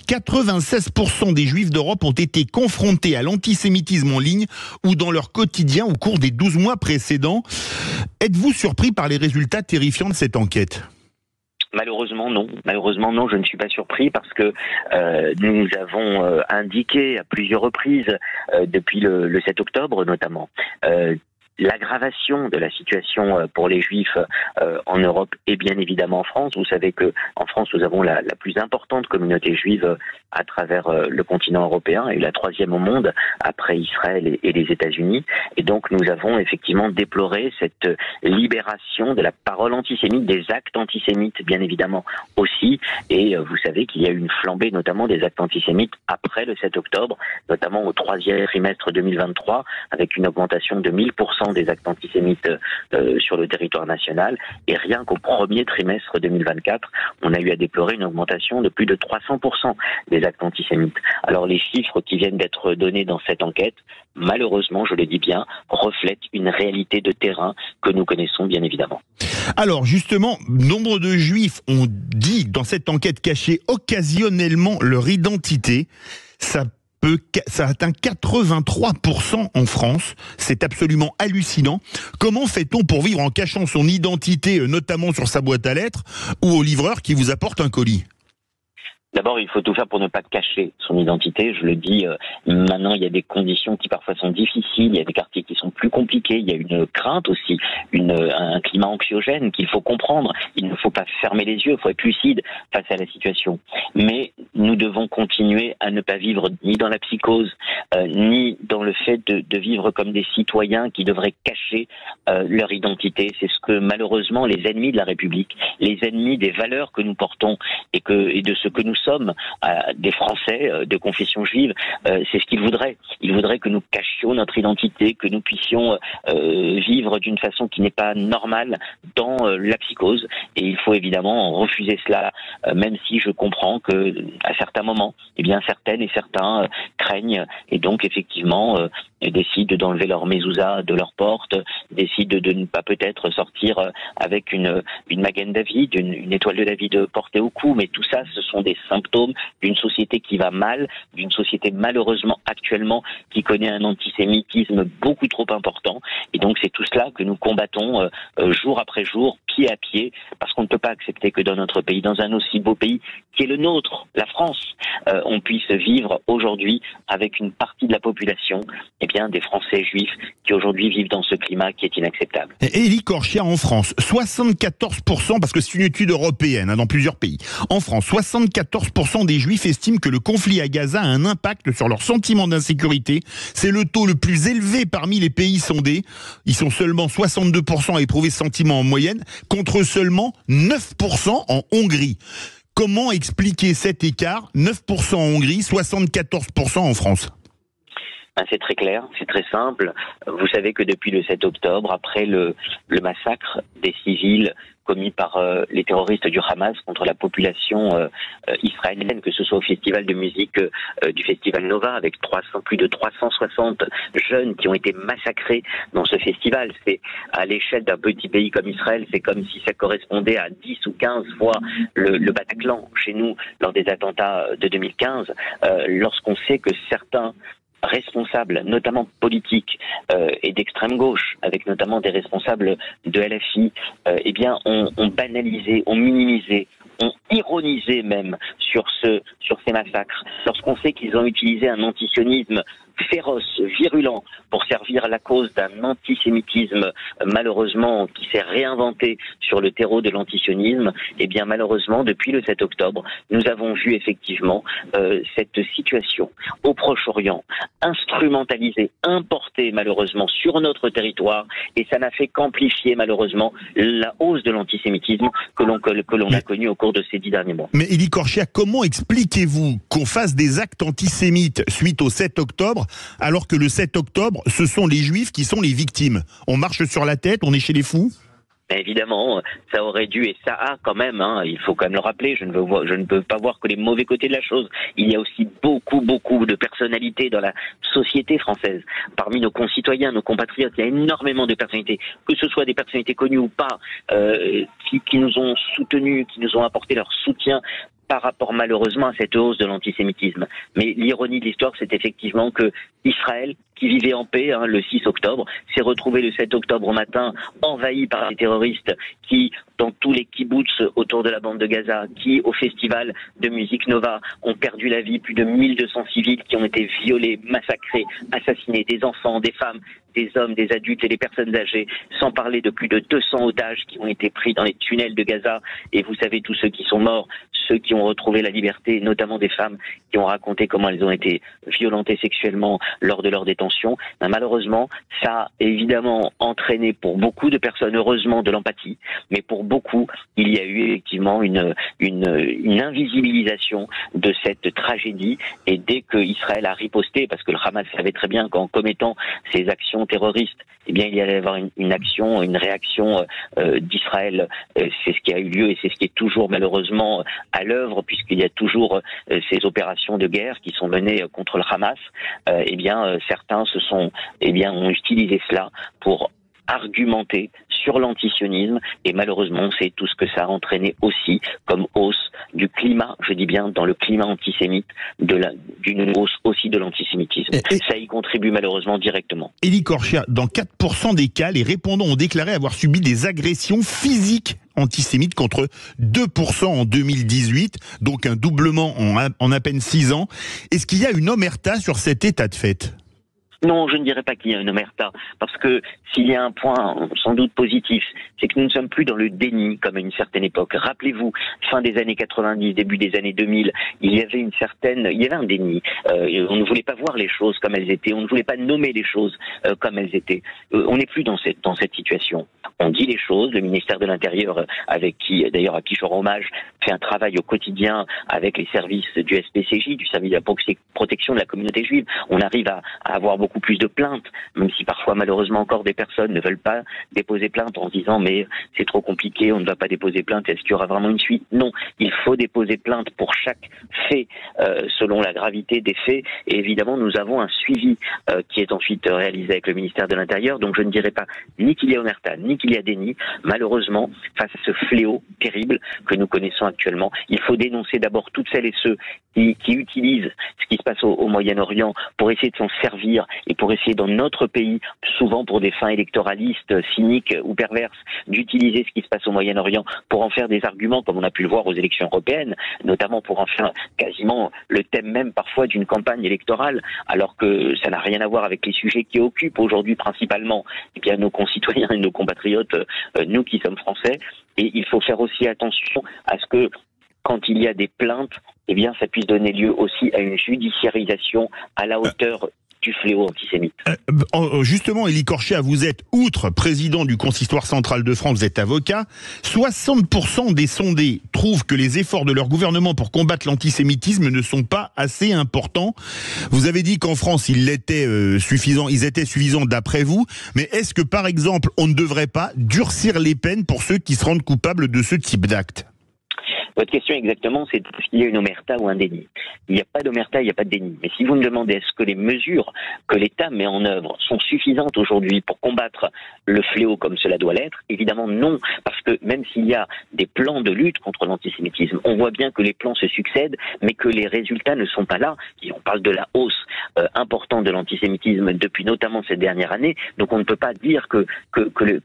96% des Juifs d'Europe ont été confrontés à l'antisémitisme en ligne ou dans leur quotidien au cours des 12 mois précédents. Êtes-vous surpris par les résultats terrifiants de cette enquête ? Malheureusement non, je ne suis pas surpris parce que nous avons indiqué à plusieurs reprises depuis le 7 octobre notamment l'aggravation de la situation pour les Juifs en Europe et bien évidemment en France. Vous savez que en France, nous avons la plus importante communauté juive à travers le continent européen et la troisième au monde après Israël et les États-Unis. Et donc, nous avons effectivement déploré cette libération de la parole antisémite, des actes antisémites, bien évidemment aussi. Et vous savez qu'il y a eu une flambée, notamment des actes antisémites après le 7 octobre, notamment au troisième trimestre 2023, avec une augmentation de 1000% des actes antisémites sur le territoire national. Et rien qu'au premier trimestre 2024, on a eu à déplorer une augmentation de plus de 300% des actes antisémites. Alors les chiffres qui viennent d'être donnés dans cette enquête, malheureusement, je le dis bien, reflètent une réalité de terrain que nous connaissons bien évidemment. Alors justement, nombre de Juifs ont dit dans cette enquête cacher occasionnellement leur identité. Ça atteint 83% en France. C'est absolument hallucinant. Comment fait-on pour vivre en cachant son identité, notamment sur sa boîte à lettres, ou au livreur qui vous apporte un colis ? D'abord, il faut tout faire pour ne pas cacher son identité. Je le dis, maintenant, il y a des conditions qui parfois sont difficiles, il y a des quartiers qui sont plus compliqués, il y a une crainte aussi, un climat anxiogène qu'il faut comprendre. Il ne faut pas fermer les yeux, il faut être lucide face à la situation. Mais nous devons continuer à ne pas vivre ni dans la psychose, ni dans le fait de vivre comme des citoyens qui devraient cacher leur identité. C'est ce que malheureusement les ennemis de la République, les ennemis des valeurs que nous portons et de ce que nous sommes, des Français de confession juive, c'est ce qu'ils voudraient. Ils voudraient que nous cachions notre identité, que nous puissions vivre d'une façon qui n'est pas normale dans la psychose. Et il faut évidemment refuser cela, même si je comprends que à certains moments, eh bien certaines et certains craignent et donc effectivement décident d'enlever leur mezouza de leur porte, décident de ne pas peut-être sortir avec une Magen David, une étoile de David portée au cou, mais tout ça, ce sont des symptômes d'une société qui va mal, d'une société malheureusement actuellement qui connaît un antisémitisme beaucoup trop important. Et donc c'est tout cela que nous combattons jour après jour, pied à pied, parce qu'on ne peut pas accepter que dans notre pays, dans un aussi beau pays qui est le nôtre, la France, on puisse vivre aujourd'hui avec une partie de la population, eh bien des Français juifs qui aujourd'hui vivent dans ce climat qui est inacceptable. Élie Korchia, en France, 74%, parce que c'est une étude européenne dans plusieurs pays, en France, 74% des Juifs estiment que le conflit à Gaza a un impact sur leur sentiment d'insécurité. C'est le taux le plus élevé parmi les pays sondés. Ils sont seulement 62% à éprouver ce sentiment en moyenne, contre seulement 9% en Hongrie. Comment expliquer cet écart, 9% en Hongrie, 74% en France ? C'est très clair, c'est très simple. Vous savez que depuis le 7 octobre, après le massacre des civils commis par les terroristes du Hamas contre la population israélienne, que ce soit au festival de musique du festival Nova, avec plus de 360 jeunes qui ont été massacrés dans ce festival. C'est à l'échelle d'un petit pays comme Israël, c'est comme si ça correspondait à 10 ou 15 fois le Bataclan chez nous lors des attentats de 2015, lorsqu'on sait que certains responsables, notamment politiques et d'extrême gauche, avec notamment des responsables de LFI, eh bien, ont banalisé, ont minimisé, ont ironisé même sur ces massacres. Lorsqu'on sait qu'ils ont utilisé un antisionisme féroce, virulent, pour servir la cause d'un antisémitisme, malheureusement, qui s'est réinventé sur le terreau de l'antisionisme, eh bien, malheureusement, depuis le 7 octobre, nous avons vu effectivement cette situation au Proche-Orient instrumentalisée, importée, malheureusement, sur notre territoire, et ça n'a fait qu'amplifier, malheureusement, la hausse de l'antisémitisme que l'on a connu au cours de ces 10 derniers mois. Mais Élie Korchia, comment expliquez-vous qu'on fasse des actes antisémites suite au 7 octobre, alors que le 7 octobre, ce sont les Juifs qui sont les victimes? On marche sur la tête, on est chez les fous? Évidemment, ça aurait dû, et ça a quand même, il faut quand même le rappeler, je ne peux pas voir que les mauvais côtés de la chose. Il y a aussi beaucoup de personnalités dans la société française. Parmi nos concitoyens, nos compatriotes, il y a énormément de personnalités, que ce soit des personnalités connues ou pas, qui nous ont soutenus, qui nous ont apporté leur soutien par rapport malheureusement à cette hausse de l'antisémitisme. Mais l'ironie de l'histoire, c'est effectivement que Israël, qui vivait en paix le 6 octobre, s'est retrouvé le 7 octobre au matin envahi par les terroristes qui, dans tous les kibboutz autour de la bande de Gaza, qui, au festival de musique Nova, ont perdu la vie, plus de 1200 civils qui ont été violés, massacrés, assassinés, des enfants, des femmes, des hommes, des adultes et des personnes âgées, sans parler de plus de 200 otages qui ont été pris dans les tunnels de Gaza. Et vous savez, tous ceux qui sont morts, ceux qui ont retrouvé la liberté, notamment des femmes qui ont raconté comment elles ont été violentées sexuellement lors de leur détention. Malheureusement, ça a évidemment entraîné pour beaucoup de personnes, heureusement, de l'empathie, mais pour beaucoup, il y a eu effectivement une invisibilisation de cette tragédie. Et dès que Israël a riposté, parce que le Hamas savait très bien qu'en commettant ces actions terroristes, eh bien, il y allait y avoir une réaction d'Israël. C'est ce qui a eu lieu et c'est ce qui est toujours malheureusement à l'œuvre, puisqu'il y a toujours ces opérations de guerre qui sont menées contre le Hamas. Eh bien, certains ont utilisé cela pour argumenter sur l'antisionisme, et malheureusement c'est tout ce que ça a entraîné aussi comme hausse du climat, je dis bien dans le climat antisémite, d'une hausse aussi de l'antisémitisme. Ça y contribue malheureusement directement. Élie Korchia, dans 4% des cas, les répondants ont déclaré avoir subi des agressions physiques antisémites contre 2% en 2018, donc un doublement en à peine 6 ans. Est-ce qu'il y a une omerta sur cet état de fait ? Non, je ne dirais pas qu'il y a une omerta, parce que s'il y a un point sans doute positif, c'est que nous ne sommes plus dans le déni comme à une certaine époque. Rappelez-vous, fin des années 90, début des années 2000, il y avait un déni. On ne voulait pas voir les choses comme elles étaient, on ne voulait pas nommer les choses comme elles étaient. On n'est plus dans cette situation. On dit les choses, le ministère de l'Intérieur, à qui je rends hommage, fait un travail au quotidien avec les services du SPCJ, du service de la protection de la communauté juive. On arrive à avoir beaucoup plus de plaintes, même si parfois malheureusement encore des personnes ne veulent pas déposer plainte en se disant mais c'est trop compliqué, on ne va pas déposer plainte, est-ce qu'il y aura vraiment une suite? Non, il faut déposer plainte pour chaque fait selon la gravité des faits, et évidemment nous avons un suivi qui est ensuite réalisé avec le ministère de l'Intérieur, donc je ne dirais pas ni qu'il y a omerta, ni qu'il y a déni. Malheureusement, face à ce fléau terrible que nous connaissons actuellement, il faut dénoncer d'abord toutes celles et ceux qui utilisent ce qui se passe au Moyen-Orient pour essayer de s'en servir et pour essayer dans notre pays, souvent pour des fins électoralistes, cyniques ou perverses, d'utiliser ce qui se passe au Moyen-Orient pour en faire des arguments, comme on a pu le voir aux élections européennes, notamment pour en faire quasiment le thème même parfois d'une campagne électorale, alors que ça n'a rien à voir avec les sujets qui occupent aujourd'hui principalement nos concitoyens et nos compatriotes, nous qui sommes français. Et il faut faire aussi attention à ce que quand il y a des plaintes, ça puisse donner lieu aussi à une judiciarisation à la hauteur du fléau antisémite. Justement, Élie Corchia, vous êtes, outre président du Consistoire central de France, vous êtes avocat. 60% des sondés trouvent que les efforts de leur gouvernement pour combattre l'antisémitisme ne sont pas assez importants. Vous avez dit qu'en France, ils étaient suffisants d'après vous. Mais est-ce que, par exemple, on ne devrait pas durcir les peines pour ceux qui se rendent coupables de ce type d'acte ? Votre question exactement, c'est s'il y a une omerta ou un déni. Il n'y a pas d'omerta, il n'y a pas de déni. Mais si vous me demandez est-ce que les mesures que l'État met en œuvre sont suffisantes aujourd'hui pour combattre le fléau comme cela doit l'être, évidemment non. Parce que même s'il y a des plans de lutte contre l'antisémitisme, on voit bien que les plans se succèdent, mais que les résultats ne sont pas là. Et on parle de la hausse importante de l'antisémitisme depuis notamment cette dernière année. Donc on ne peut pas dire que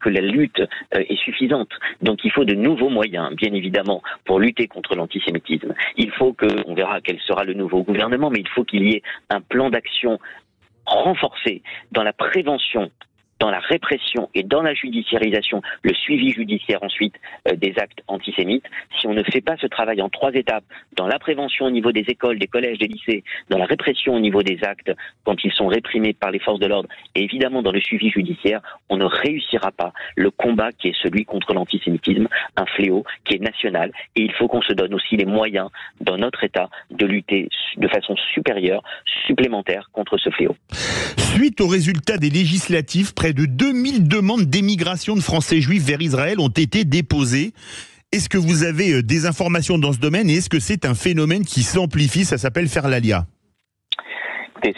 la lutte est suffisante. Donc il faut de nouveaux moyens, bien évidemment, pour lutter contre l'antisémitisme. Il faut on verra quel sera le nouveau gouvernement, mais il faut qu'il y ait un plan d'action renforcé dans la prévention, dans la répression et dans la judiciarisation, le suivi judiciaire ensuite des actes antisémites. Si on ne fait pas ce travail en 3 étapes, dans la prévention au niveau des écoles, des collèges, des lycées, dans la répression au niveau des actes quand ils sont réprimés par les forces de l'ordre, et évidemment dans le suivi judiciaire, on ne réussira pas le combat qui est celui contre l'antisémitisme, un fléau qui est national. Et il faut qu'on se donne aussi les moyens dans notre État de lutter de façon supérieure, supplémentaire contre ce fléau. Suite aux résultats des législatives, près de 2000 demandes d'émigration de Français juifs vers Israël ont été déposées. Est-ce que vous avez des informations dans ce domaine et est-ce que c'est un phénomène qui s'amplifie? Ça s'appelle faire l'alia.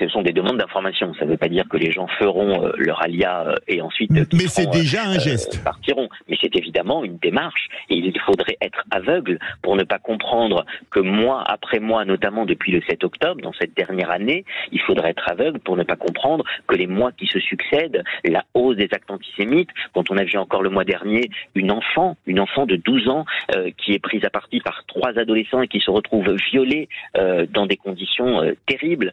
Ce sont des demandes d'information. Ça ne veut pas dire que les gens feront leur alia et ensuite mais c'est déjà un geste. Partiront. Mais c'est évidemment une démarche. Et il faudrait être aveugle pour ne pas comprendre que mois après mois, notamment depuis le 7 octobre, dans cette dernière année, il faudrait être aveugle pour ne pas comprendre que les mois qui se succèdent, la hausse des actes antisémites, quand on a vu encore le mois dernier une enfant de 12 ans qui est prise à partie par 3 adolescents et qui se retrouve violée dans des conditions terribles,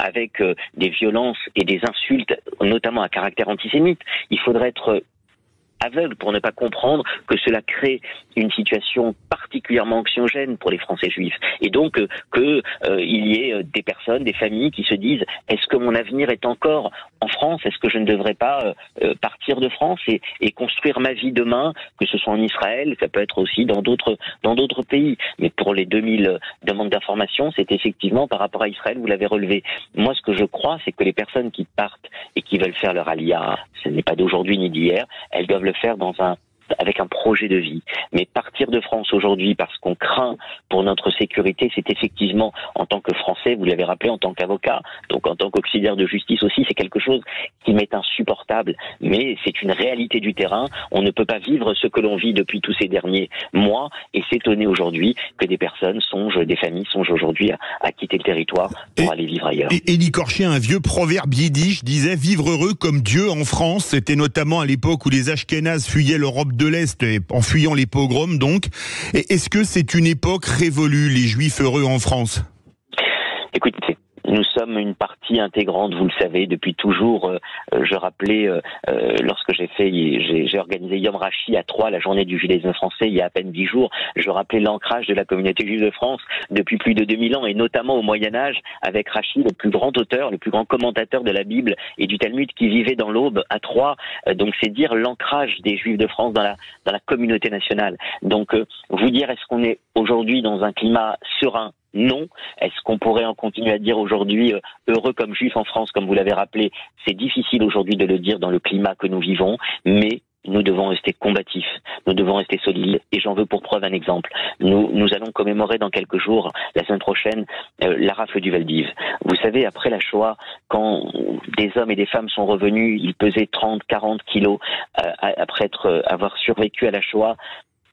avec des violences et des insultes, notamment à caractère antisémite. Il faudrait être aveugle pour ne pas comprendre que cela crée une situation particulièrement anxiogène pour les Français juifs. Et donc qu'il y ait des personnes, des familles qui se disent « Est-ce que mon avenir est encore en France? Est-ce que je ne devrais pas partir de France et construire ma vie demain, que ce soit en Israël, ça peut être aussi dans d'autres pays ?» Mais pour les 2000 demandes d'information, c'est effectivement par rapport à Israël, vous l'avez relevé. Moi, ce que je crois, c'est que les personnes qui partent et qui veulent faire leur alia, ce n'est pas d'aujourd'hui ni d'hier, elles doivent le faire avec un projet de vie. Mais partir de France aujourd'hui parce qu'on craint pour notre sécurité, c'est effectivement, en tant que Français, vous l'avez rappelé, en tant qu'avocat, donc en tant qu'auxiliaire de justice aussi, c'est quelque chose qui m'est insupportable. Mais c'est une réalité du terrain. On ne peut pas vivre ce que l'on vit depuis tous ces derniers mois et s'étonner aujourd'hui que des familles songent aujourd'hui à quitter le territoire pour aller vivre ailleurs. Et Élie Corchia, un vieux proverbe yiddish disait « Vivre heureux comme Dieu en France ». C'était notamment à l'époque où les Ashkénazes fuyaient l'Europe de l'Est en fuyant les pogroms donc. Et est-ce que c'est une époque révolue, les Juifs heureux en France? Écoutez, nous sommes une partie intégrante, vous le savez, depuis toujours. Je rappelais, lorsque j'ai organisé Yom Rashi à Troyes, la journée du judaïsme français, il y a à peine 10 jours, je rappelais l'ancrage de la communauté juive de France depuis plus de 2000 ans, et notamment au Moyen-Âge, avec Rashi, le plus grand auteur, le plus grand commentateur de la Bible et du Talmud, qui vivait dans l'Aube à Troyes. Donc c'est dire l'ancrage des Juifs de France dans la communauté nationale. Donc vous dire, est-ce qu'on est aujourd'hui dans un climat serein? Non. Est-ce qu'on pourrait en continuer à dire aujourd'hui heureux comme juif en France, comme vous l'avez rappelé? C'est difficile aujourd'hui de le dire dans le climat que nous vivons, mais nous devons rester combatifs, nous devons rester solides, et j'en veux pour preuve un exemple. Nous allons commémorer dans quelques jours, la semaine prochaine, la rafle du Vel d'Hiv. Vous savez, après la Shoah, quand des hommes et des femmes sont revenus, ils pesaient 30, 40 kilos, après avoir survécu à la Shoah,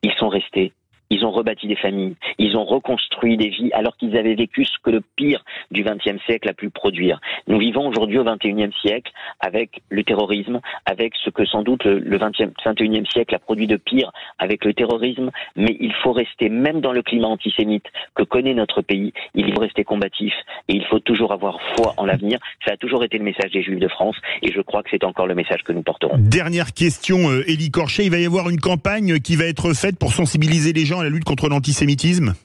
ils sont restés. Ils ont rebâti des familles, ils ont reconstruit des vies alors qu'ils avaient vécu ce que le pire du XXe siècle a pu produire. Nous vivons aujourd'hui au XXIe siècle avec le terrorisme, avec ce que sans doute le XXIe siècle a produit de pire avec le terrorisme, mais il faut rester, même dans le climat antisémite que connaît notre pays, il faut rester combatif et il faut toujours avoir foi en l'avenir. Ça a toujours été le message des Juifs de France et je crois que c'est encore le message que nous porterons. Dernière question, Élie Corchia, il va y avoir une campagne qui va être faite pour sensibiliser les gens à la lutte contre l'antisémitisme?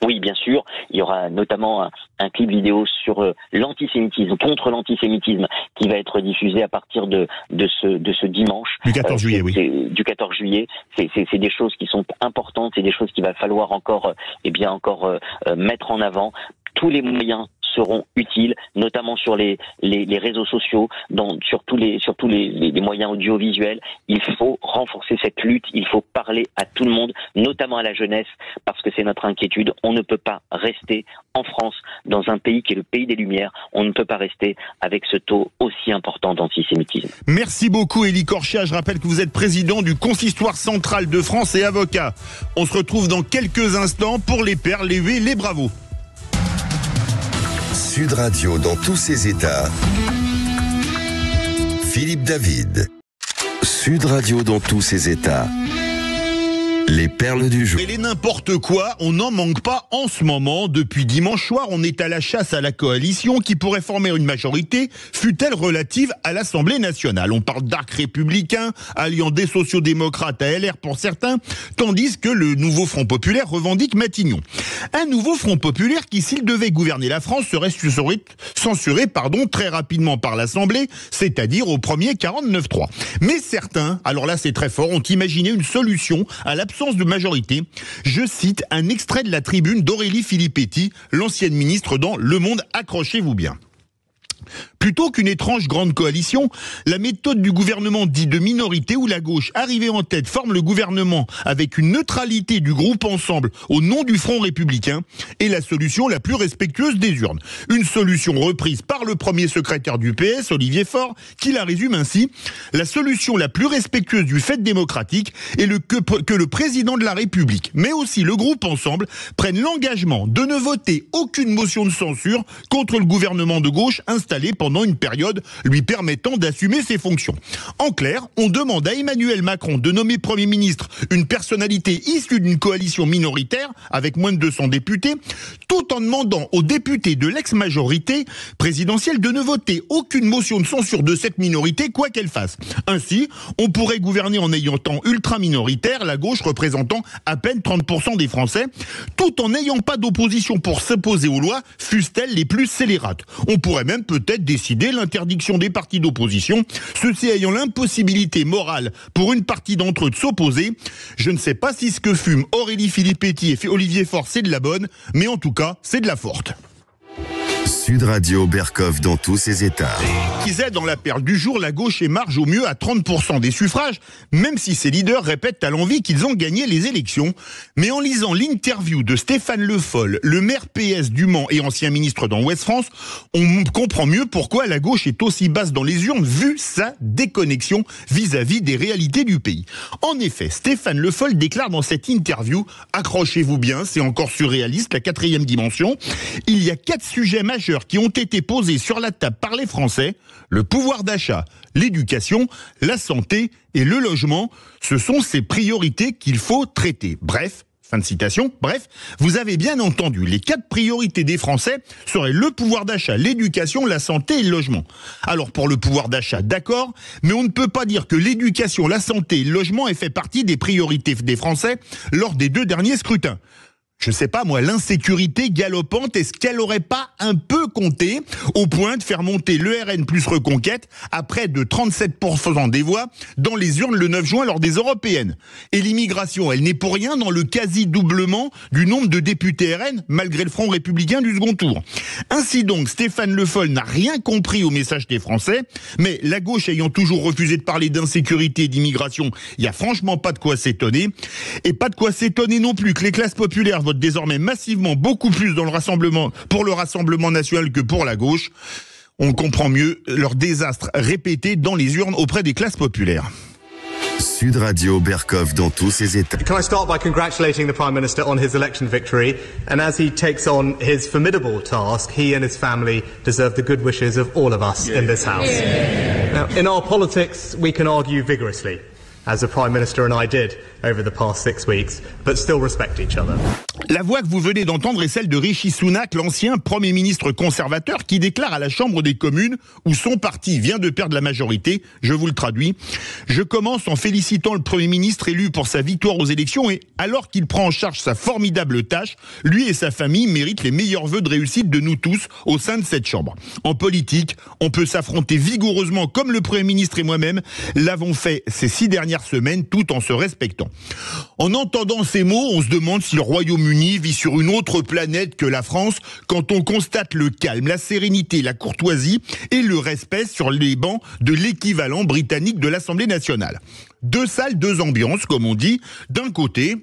Oui, bien sûr. Il y aura notamment un clip vidéo sur l'antisémitisme, contre l'antisémitisme, qui va être diffusé à partir de ce dimanche. Du 14 juillet, oui. Du 14 juillet. C'est des choses qui sont importantes, c'est des choses qu'il va falloir encore mettre en avant. Tous les moyens seront utiles, notamment sur les réseaux sociaux, sur tous les moyens audiovisuels. Il faut renforcer cette lutte, il faut parler à tout le monde, notamment à la jeunesse, parce que c'est notre inquiétude. On ne peut pas rester en France, dans un pays qui est le pays des Lumières, on ne peut pas rester avec ce taux aussi important d'antisémitisme. Merci beaucoup Élie Corchia, je rappelle que vous êtes président du Consistoire central de France et avocat. On se retrouve dans quelques instants pour les pères, les huées, les bravos. Sud Radio dans tous ses états. Philippe David. Sud Radio dans tous ses états. Les perles du jour. Et les n'importe quoi, on n'en manque pas en ce moment. Depuis dimanche soir, on est à la chasse à la coalition qui pourrait former une majorité, fût-elle relative à l'Assemblée nationale. On parle d'arc républicain, alliant des sociodémocrates à LR pour certains, tandis que le nouveau Front populaire revendique Matignon. Un nouveau Front populaire qui, s'il devait gouverner la France, serait censuré très rapidement par l'Assemblée, c'est-à-dire au premier 49.3. Mais certains, alors là c'est très fort, ont imaginé une solution à l'absence de majorité. Je cite un extrait de la tribune d'Aurélie Filippetti, l'ancienne ministre dans Le Monde, accrochez-vous bien. Plutôt qu'une étrange grande coalition, la méthode du gouvernement dit de minorité où la gauche, arrivée en tête, forme le gouvernement avec une neutralité du groupe Ensemble au nom du Front républicain est la solution la plus respectueuse des urnes. Une solution reprise par le premier secrétaire du PS, Olivier Faure, qui la résume ainsi. La solution la plus respectueuse du fait démocratique est que le président de la République, mais aussi le groupe Ensemble, prennent l'engagement de ne voter aucune motion de censure contre le gouvernement de gauche installé pendant une période lui permettant d'assumer ses fonctions. En clair, on demande à Emmanuel Macron de nommer Premier ministre une personnalité issue d'une coalition minoritaire avec moins de 200 députés, tout en demandant aux députés de l'ex-majorité présidentielle de ne voter aucune motion de censure de cette minorité, quoi qu'elle fasse. Ainsi, on pourrait gouverner en ayant tant ultra-minoritaire, la gauche représentant à peine 30% des Français, tout en n'ayant pas d'opposition pour s'opposer aux lois, fussent-elles les plus scélérates. On pourrait même peut-être décider l'interdiction des partis d'opposition, ceux-ci ayant l'impossibilité morale pour une partie d'entre eux de s'opposer. Je ne sais pas si ce que fument Aurélie Filippetti et Olivier Faure c'est de la bonne, mais en tout cas, c'est de la forte. Sud Radio Berkoff dans tous ses états. Qui est dans la perle du jour, la gauche émarge au mieux à 30% des suffrages, même si ses leaders répètent à l'envi qu'ils ont gagné les élections. Mais en lisant l'interview de Stéphane Le Foll, le maire PS du Mans et ancien ministre dans Ouest France, on comprend mieux pourquoi la gauche est aussi basse dans les urnes, vu sa déconnexion vis-à-vis des réalités du pays. En effet, Stéphane Le Foll déclare dans cette interview, accrochez-vous bien, c'est encore surréaliste, la 4e dimension, il y a 4 sujets majeurs qui ont été posés sur la table par les Français, le pouvoir d'achat, l'éducation, la santé et le logement. Ce sont ces priorités qu'il faut traiter. Bref, fin de citation, bref, vous avez bien entendu, les 4 priorités des Français seraient le pouvoir d'achat, l'éducation, la santé et le logement. Alors pour le pouvoir d'achat, d'accord, mais on ne peut pas dire que l'éducation, la santé et le logement aient fait partie des priorités des Français lors des 2 derniers scrutins. Je sais pas moi, l'insécurité galopante, est-ce qu'elle aurait pas un peu compté au point de faire monter le RN plus Reconquête à près de 37% des voix dans les urnes le 9 juin lors des européennes? Et l'immigration, elle n'est pour rien dans le quasi-doublement du nombre de députés RN malgré le Front républicain du second tour. Ainsi donc, Stéphane Le Foll n'a rien compris au message des Français, mais la gauche ayant toujours refusé de parler d'insécurité et d'immigration, il y a franchement pas de quoi s'étonner. Et pas de quoi s'étonner non plus que les classes populaires votent désormais massivement beaucoup plus dans le Rassemblement, pour le Rassemblement national que pour la gauche. On comprend mieux leur désastre répété dans les urnes auprès des classes populaires. Sud Radio Berkoff dans tous ses états. Can I start by congratulating the Prime Minister on his election victory, and as he takes on his formidable task, he and his family deserve the good wishes of all of us in this House. Now, in our politics, we can argue vigorously, as the Prime Minister and I did over the past 6 weeks, but still respect each other. La voix que vous venez d'entendre est celle de Rishi Sunak, l'ancien Premier ministre conservateur, qui déclare à la Chambre des communes, où son parti vient de perdre la majorité, je vous le traduis, « Je commence en félicitant le Premier ministre élu pour sa victoire aux élections et, alors qu'il prend en charge sa formidable tâche, lui et sa famille méritent les meilleurs vœux de réussite de nous tous au sein de cette Chambre. En politique, on peut s'affronter vigoureusement comme le Premier ministre et moi-même l'avons fait ces 6 dernières semaines tout en se respectant. » En entendant ces mots, on se demande si le Royaume-Uni vit sur une autre planète que la France quand on constate le calme, la sérénité, la courtoisie et le respect sur les bancs de l'équivalent britannique de l'Assemblée nationale. 2 salles, 2 ambiances, comme on dit. D'un côté,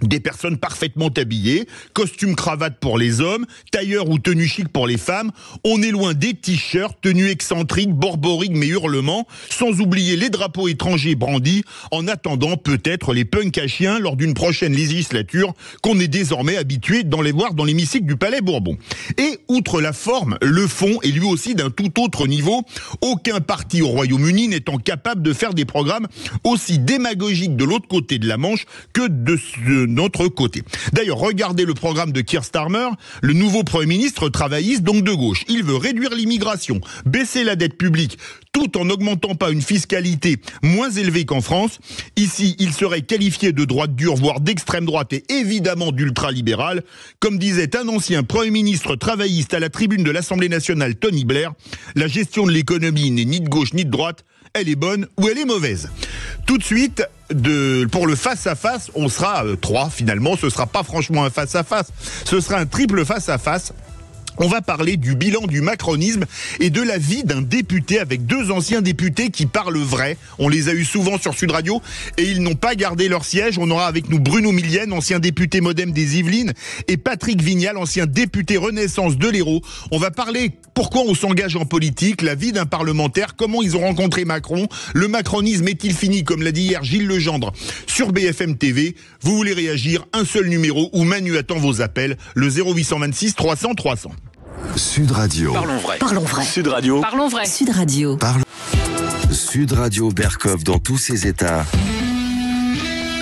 des personnes parfaitement habillées, costumes cravate pour les hommes, tailleur ou tenue chic pour les femmes. On est loin des t-shirts, tenues excentriques, borboriques mais hurlements, sans oublier les drapeaux étrangers brandis, en attendant peut-être les punks à chiens lors d'une prochaine législature qu'on est désormais habitué d'en les voir dans l'hémicycle du Palais Bourbon. Et outre la forme, le fond est lui aussi d'un tout autre niveau, aucun parti au Royaume-Uni n'étant capable de faire des programmes aussi démagogiques de l'autre côté de la Manche que de notre côté. D'ailleurs, regardez le programme de Keir Starmer, le nouveau Premier ministre travailliste, donc de gauche. Il veut réduire l'immigration, baisser la dette publique, tout en n'augmentant pas une fiscalité moins élevée qu'en France. Ici, il serait qualifié de droite dure, voire d'extrême droite et évidemment d'ultralibéral. Comme disait un ancien Premier ministre travailliste à la tribune de l'Assemblée nationale, Tony Blair, la gestion de l'économie n'est ni de gauche ni de droite, elle est bonne ou elle est mauvaise. Tout de suite, pour le face-à-face, on sera 3 finalement, ce sera pas franchement un face-à-face, ce sera un triple face-à-face. On va parler du bilan du macronisme et de la vie d'un député avec 2 anciens députés qui parlent vrai. On les a eu souvent sur Sud Radio et ils n'ont pas gardé leur siège. On aura avec nous Bruno Millienne, ancien député Modem des Yvelines, et Patrick Vignal, ancien député Renaissance de l'Hérault. On va parler pourquoi on s'engage en politique, la vie d'un parlementaire, comment ils ont rencontré Macron, le macronisme est-il fini, comme l'a dit hier Gilles Legendre sur BFM TV. Vous voulez réagir, un seul numéro où Manu attend vos appels, le 0826 300 300. Sud Radio. Parlons vrai. Parlons vrai. Sud Radio. Parlons vrai. Sud Radio. Sud Radio Berkov dans tous ses états.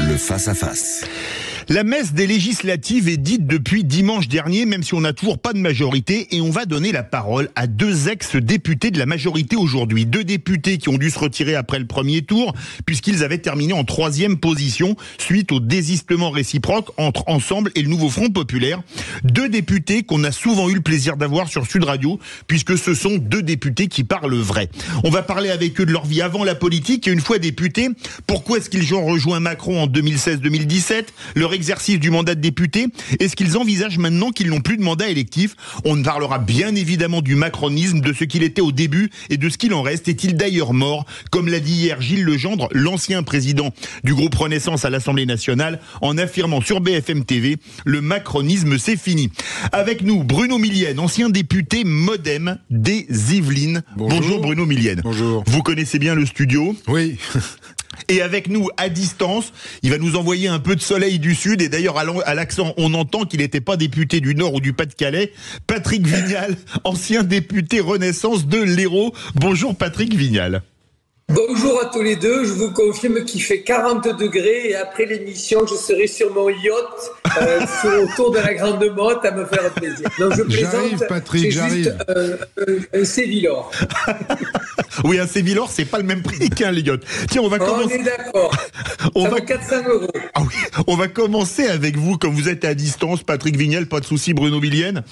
Le face-à-face. La messe des législatives est dite depuis dimanche dernier, même si on n'a toujours pas de majorité, et on va donner la parole à 2 ex-députés de la majorité aujourd'hui. 2 députés qui ont dû se retirer après le premier tour, puisqu'ils avaient terminé en 3e position, suite au désistement réciproque entre Ensemble et le Nouveau Front Populaire. 2 députés qu'on a souvent eu le plaisir d'avoir sur Sud Radio, puisque ce sont 2 députés qui parlent vrai. On va parler avec eux de leur vie avant la politique, et une fois députés, pourquoi est-ce qu'ils ont rejoint Macron en 2016-2017, leur exercice du mandat de député, est-ce qu'ils envisagent maintenant qu'ils n'ont plus de mandat électif? On parlera bien évidemment du macronisme, de ce qu'il était au début et de ce qu'il en reste. Est-il d'ailleurs mort, comme l'a dit hier Gilles Legendre, l'ancien président du groupe Renaissance à l'Assemblée nationale, en affirmant sur BFM TV, le macronisme c'est fini. Avec nous, Bruno Millienne, ancien député Modem des Yvelines. Bonjour Bruno Millienne. Bonjour. Vous connaissez bien le studio? Oui. Et avec nous, à distance, il va nous envoyer un peu de soleil du Sud. Et d'ailleurs, à l'accent, on entend qu'il n'était pas député du Nord ou du Pas-de-Calais. Patrick Vignal, ancien député Renaissance de l'Hérault. Bonjour Patrick Vignal. Bonjour à tous les deux, je vous confirme qu'il fait 40 degrés et après l'émission, je serai sur mon yacht autour de la Grande Motte à me faire plaisir. Donc je plaisante, j'arrive Patrick, j'arrive. Juste un Sévillor. Oui, un Sévillor, c'est pas le même prix qu'un yacht. Tiens, on va commencer. On est d'accord. Ça vaut 400 €. Ah oui, on va commencer avec vous, comme vous êtes à distance, Patrick Vignal, pas de souci, Bruno Millienne.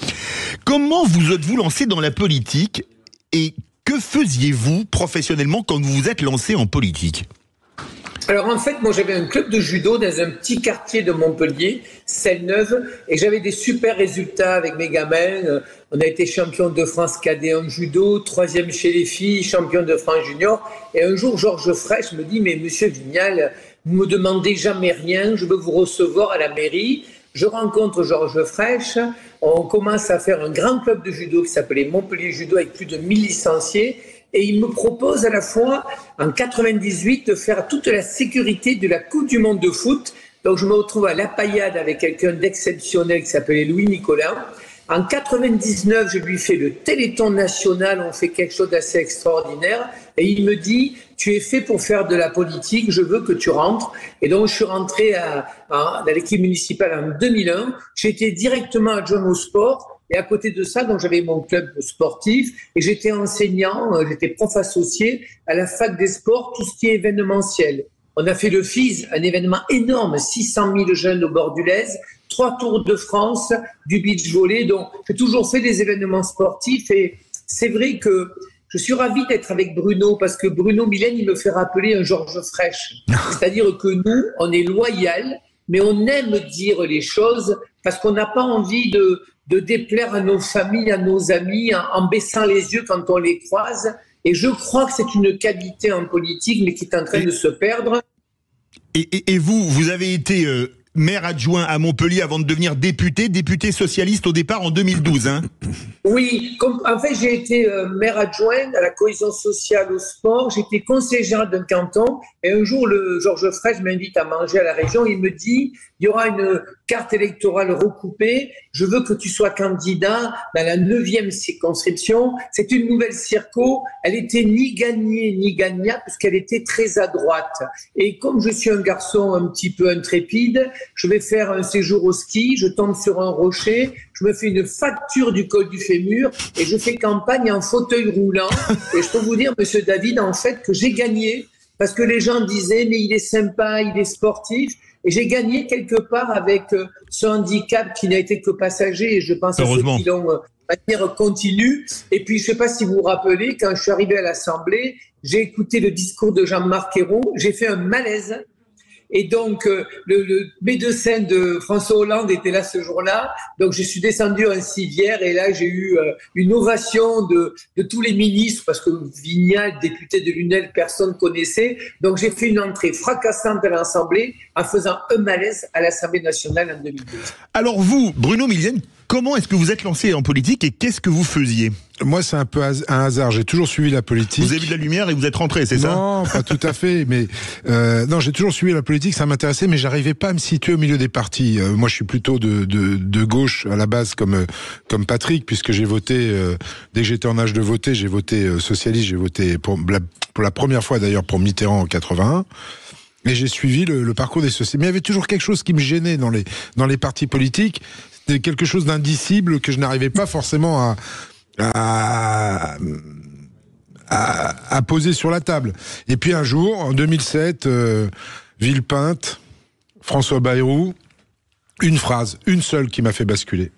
Comment vous êtes-vous lancé dans la politique et que faisiez-vous professionnellement quand vous vous êtes lancé en politique? Alors en fait, moi j'avais un club de judo dans un petit quartier de Montpellier, Selle-Neuve, et j'avais des super résultats avec mes gamins. On a été champion de France cadet en judo, 3e chez les filles, champion de France junior. Et un jour, Georges Frêche me dit « Mais monsieur Vignal, vous me demandez jamais rien, je veux vous recevoir à la mairie ». Je rencontre Georges Frêche, on commence à faire un grand club de judo qui s'appelait Montpellier Judo avec plus de 1000 licenciés. Et il me propose à la fois, en 98, de faire toute la sécurité de la Coupe du Monde de foot. Donc je me retrouve à La Paillade avec quelqu'un d'exceptionnel qui s'appelait Louis Nicolin. En 99, je lui fais le Téléthon national, on fait quelque chose d'assez extraordinaire. Et il me dit, tu es fait pour faire de la politique, je veux que tu rentres. Et donc, je suis rentré dans l'équipe municipale en 2001. J'ai été directement adjoint au sport. Et à côté de ça, donc j'avais mon club sportif et j'étais enseignant, j'étais prof associé à la fac des sports, tout ce qui est événementiel. On a fait le FIS, un événement énorme, 600 000 jeunes au bord du Lez, 3 Tours de France, du beach volley. Donc, j'ai toujours fait des événements sportifs et c'est vrai que je suis ravi d'être avec Bruno parce que Bruno Millenne, il me fait rappeler un Georges Frêche. C'est-à-dire que nous, on est loyal, mais on aime dire les choses parce qu'on n'a pas envie de déplaire à nos familles, à nos amis, en baissant les yeux quand on les croise. Et je crois que c'est une qualité en politique, mais qui est en train de se perdre. Et vous avez été maire adjoint à Montpellier avant de devenir député socialiste au départ en 2012. Hein. Oui, en fait j'ai été maire adjoint à la cohésion sociale au sport, j'étais conseiller général d'un canton et un jour le Georges Frêche m'invite à manger à la région, il me dit il y aura une carte électorale recoupée, je veux que tu sois candidat dans la 9e circonscription, c'est une nouvelle circo, elle était ni gagnée ni gagnable puisqu'elle était très à droite et comme je suis un garçon un petit peu intrépide, je vais faire un séjour au ski, je tombe sur un rocher, je me fais une fracture du col du fémur et je fais campagne en fauteuil roulant. Et je peux vous dire, monsieur David, en fait, que j'ai gagné parce que les gens disaient, mais il est sympa, il est sportif. Et j'ai gagné quelque part avec ce handicap qui n'a été que passager. Et je pense à ceux qui l'ont de manière continue. Et puis, je ne sais pas si vous vous rappelez, quand je suis arrivé à l'Assemblée, j'ai écouté le discours de Jean-Marc Ayrault, j'ai fait un malaise. Et donc, le médecin de François Hollande était là ce jour-là. Donc, je suis descendu en civière et là, j'ai eu une ovation de tous les ministres parce que Vignal, député de l'UNEL, personne connaissait. Donc, j'ai fait une entrée fracassante à l'Assemblée en faisant un malaise à l'Assemblée nationale en 2012. Alors vous, Bruno Millenne, comment est-ce que vous êtes lancé en politique et qu'est-ce que vous faisiez ? Moi, c'est un peu un hasard. J'ai toujours suivi la politique. Vous avez vu de la lumière et vous êtes rentré, c'est ça ? Non, pas tout à fait. Mais non, j'ai toujours suivi la politique. Ça m'intéressait, mais j'arrivais pas à me situer au milieu des partis. Moi, je suis plutôt de gauche à la base, comme Patrick, puisque j'ai voté dès que j'étais en âge de voter, j'ai voté socialiste. J'ai voté pour la première fois d'ailleurs pour Mitterrand en 81. Et j'ai suivi le parcours des sociétés. Mais il y avait toujours quelque chose qui me gênait dans les partis politiques. C'était quelque chose d'indicible que je n'arrivais pas forcément à poser sur la table. Et puis un jour, en 2007, Villepinte, François Bayrou, une phrase, une seule qui m'a fait basculer.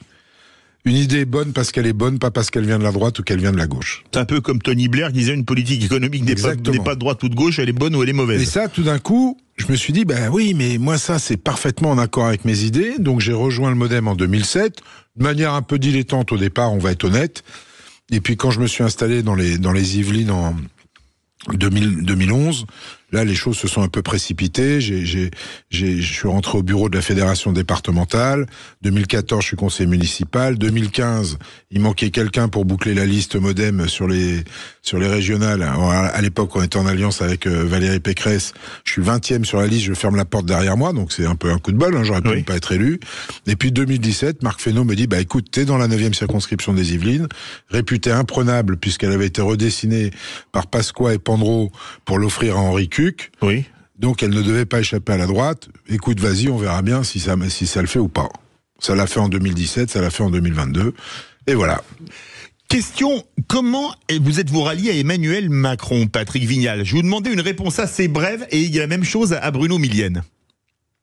Une idée est bonne parce qu'elle est bonne, pas parce qu'elle vient de la droite ou qu'elle vient de la gauche. C'est un peu comme Tony Blair disait, une politique économique n'est pas de droite ou de gauche, elle est bonne ou elle est mauvaise. Et ça, tout d'un coup, je me suis dit, ben oui, mais moi ça, c'est parfaitement en accord avec mes idées. Donc j'ai rejoint le MoDem en 2007, de manière un peu dilettante au départ, on va être honnête. Et puis quand je me suis installé dans les Yvelines en 2011, là les choses se sont un peu précipitées. Je suis rentré au bureau de la fédération départementale. 2014, je suis conseiller municipal. 2015, il manquait quelqu'un pour boucler la liste MoDem sur les régionales. Alors, à l'époque, on était en alliance avec Valérie Pécresse. Je suis 20e sur la liste, je ferme la porte derrière moi, donc c'est un peu un coup de bol, hein, j'aurais pu ne pas être élu. Et puis 2017, Marc Fesneau me dit, bah écoute, t'es dans la 9e circonscription des Yvelines, réputée imprenable puisqu'elle avait été redessinée par Pasqua et Pandreau pour l'offrir à Henri Cuc. Oui. Donc elle ne devait pas échapper à la droite. Écoute, vas-y, on verra bien si ça le fait ou pas. Ça l'a fait en 2017, ça l'a fait en 2022. Et voilà. Question, comment vous êtes-vous rallié à Emmanuel Macron, Patrick Vignal ? Je vous demandais une réponse assez brève et il y a la même chose à Bruno Millenne.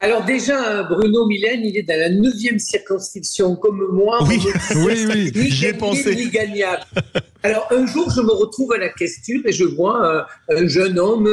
Alors déjà, Bruno Millenne, il est dans la 9e circonscription comme moi. Oui, oui, j'ai pensé. Ni gagnable. Alors un jour, je me retrouve à la question et je vois un jeune homme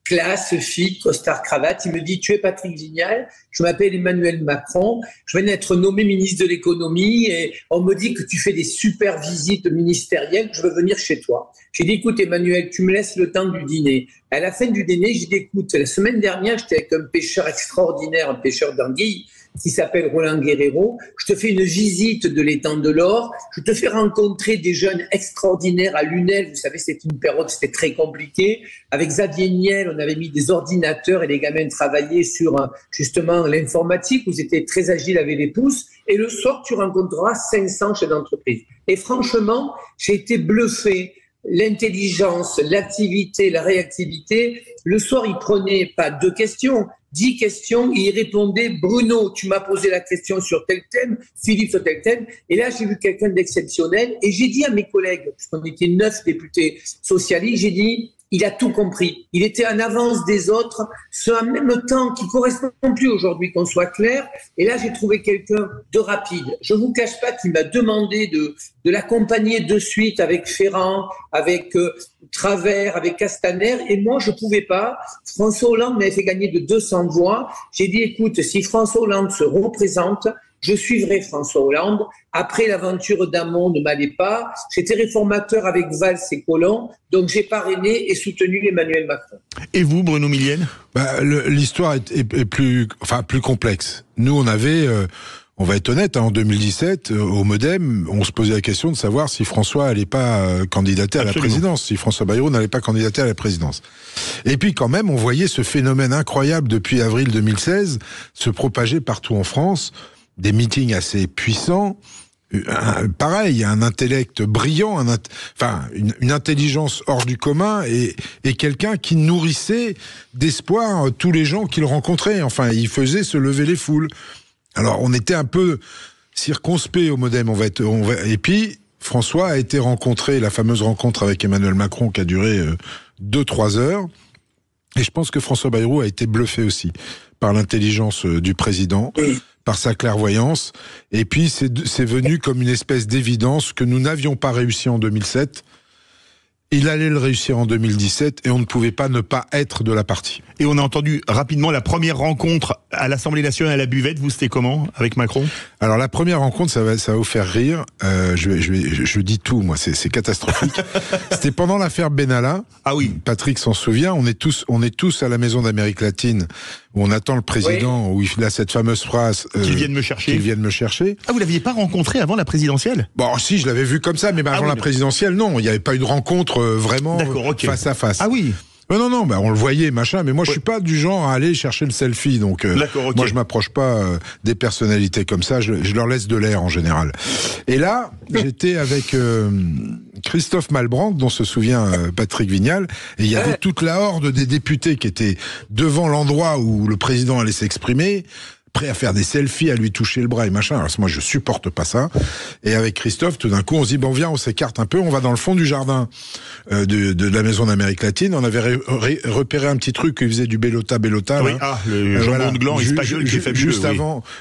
classe, fit, costard, cravate. Il me dit, tu es Patrick Vignal, je m'appelle Emmanuel Macron, je viens d'être nommé ministre de l'économie et on me dit que tu fais des super visites ministérielles, je veux venir chez toi. J'ai dit, écoute Emmanuel, tu me laisses le temps du dîner. À la fin du dîner, j'ai dit, écoute, la semaine dernière, j'étais avec un pêcheur extraordinaire, un pêcheur d'anguilles, qui s'appelle Roland Guerrero. Je te fais une visite de l'étang de l'Or. Je te fais rencontrer des jeunes extraordinaires à l'UNEL. Vous savez, c'était une période, c'était très compliqué. Avec Xavier Niel, on avait mis des ordinateurs et les gamins travaillaient sur justement l'informatique. Vous étiez très agile avec les pouces. Et le soir, tu rencontreras 500 chefs d'entreprise. Et franchement, j'ai été bluffé l'intelligence, l'activité, la réactivité. Le soir, il prenait pas 2 questions, 10 questions, et il répondait « Bruno, tu m'as posé la question sur tel thème, Philippe sur tel thème ». Et là, j'ai vu quelqu'un d'exceptionnel, et j'ai dit à mes collègues, puisqu'on était 9 députés socialistes, j'ai dit « Il a tout compris. Il était en avance des autres, sur un même temps qui correspond plus aujourd'hui, qu'on soit clair. Et là, j'ai trouvé quelqu'un de rapide. Je ne vous cache pas qu'il m'a demandé de l'accompagner de suite avec Ferrand, avec Travers, avec Castaner. Et moi, je ne pouvais pas. François Hollande m'avait fait gagner de 200 voix. J'ai dit, écoute, si François Hollande se représente, je suivrai François Hollande. Après, l'aventure d'Amont ne m'allait pas. J'étais réformateur avec Valls et Collomb, donc j'ai parrainé et soutenu Emmanuel Macron. Et vous, Bruno Millienne ? L'histoire est plus complexe. Nous, on avait, on va être honnête, en 2017, au Modem, on se posait la question de savoir si François allait pas candidater à la présidence, si François Bayrou n'allait pas candidater à la présidence. Et puis quand même, on voyait ce phénomène incroyable depuis avril 2016 se propager partout en France. Des meetings assez puissants, pareil, un intellect brillant, une intelligence hors du commun et quelqu'un qui nourrissait d'espoir tous les gens qu'il rencontrait. Enfin, il faisait se lever les foules. Alors, on était un peu circonspect au Modem. Et puis, François a été rencontré, la fameuse rencontre avec Emmanuel Macron qui a duré 2-3 heures. Et je pense que François Bayrou a été bluffé aussi par l'intelligence du président, par sa clairvoyance. Et puis, c'est venu comme une espèce d'évidence que nous n'avions pas réussi en 2007. Il allait le réussir en 2017 et on ne pouvait pas ne pas être de la partie. Et on a entendu rapidement la première rencontre à l'Assemblée nationale à la buvette. Vous, c'était comment avec Macron ? Alors la première rencontre, ça va vous faire rire. Je dis tout, moi, c'est catastrophique. C'était pendant l'affaire Benalla. Ah oui. Patrick s'en souvient. On est tous à la Maison d'Amérique latine où on attend le président, où il a cette fameuse phrase qu'il vienne me chercher. Qu'il vienne me chercher. Ah, vous l'aviez pas rencontré avant la présidentielle ? Bon, si, je l'avais vu comme ça, mais avant la présidentielle, non. Il n'y avait pas eu de rencontre vraiment face à face. Ah oui. Non, on le voyait, machin, mais moi je suis pas du genre à aller chercher le selfie, donc moi je m'approche pas des personnalités comme ça, je leur laisse de l'air en général. Et là, j'étais avec Christophe Malbrandt, dont se souvient Patrick Vignal, et il y avait toute la horde des députés qui étaient devant l'endroit où le président allait s'exprimer, prêt à faire des selfies, à lui toucher le bras et machin. Alors moi, je supporte pas ça. Et avec Christophe, tout d'un coup, on se dit, bon, viens, on s'écarte un peu, on va dans le fond du jardin de la Maison d'Amérique latine. On avait repéré un petit truc qui faisait du bellota. Oui, le jambon de gland espagnol qui est fabuleux.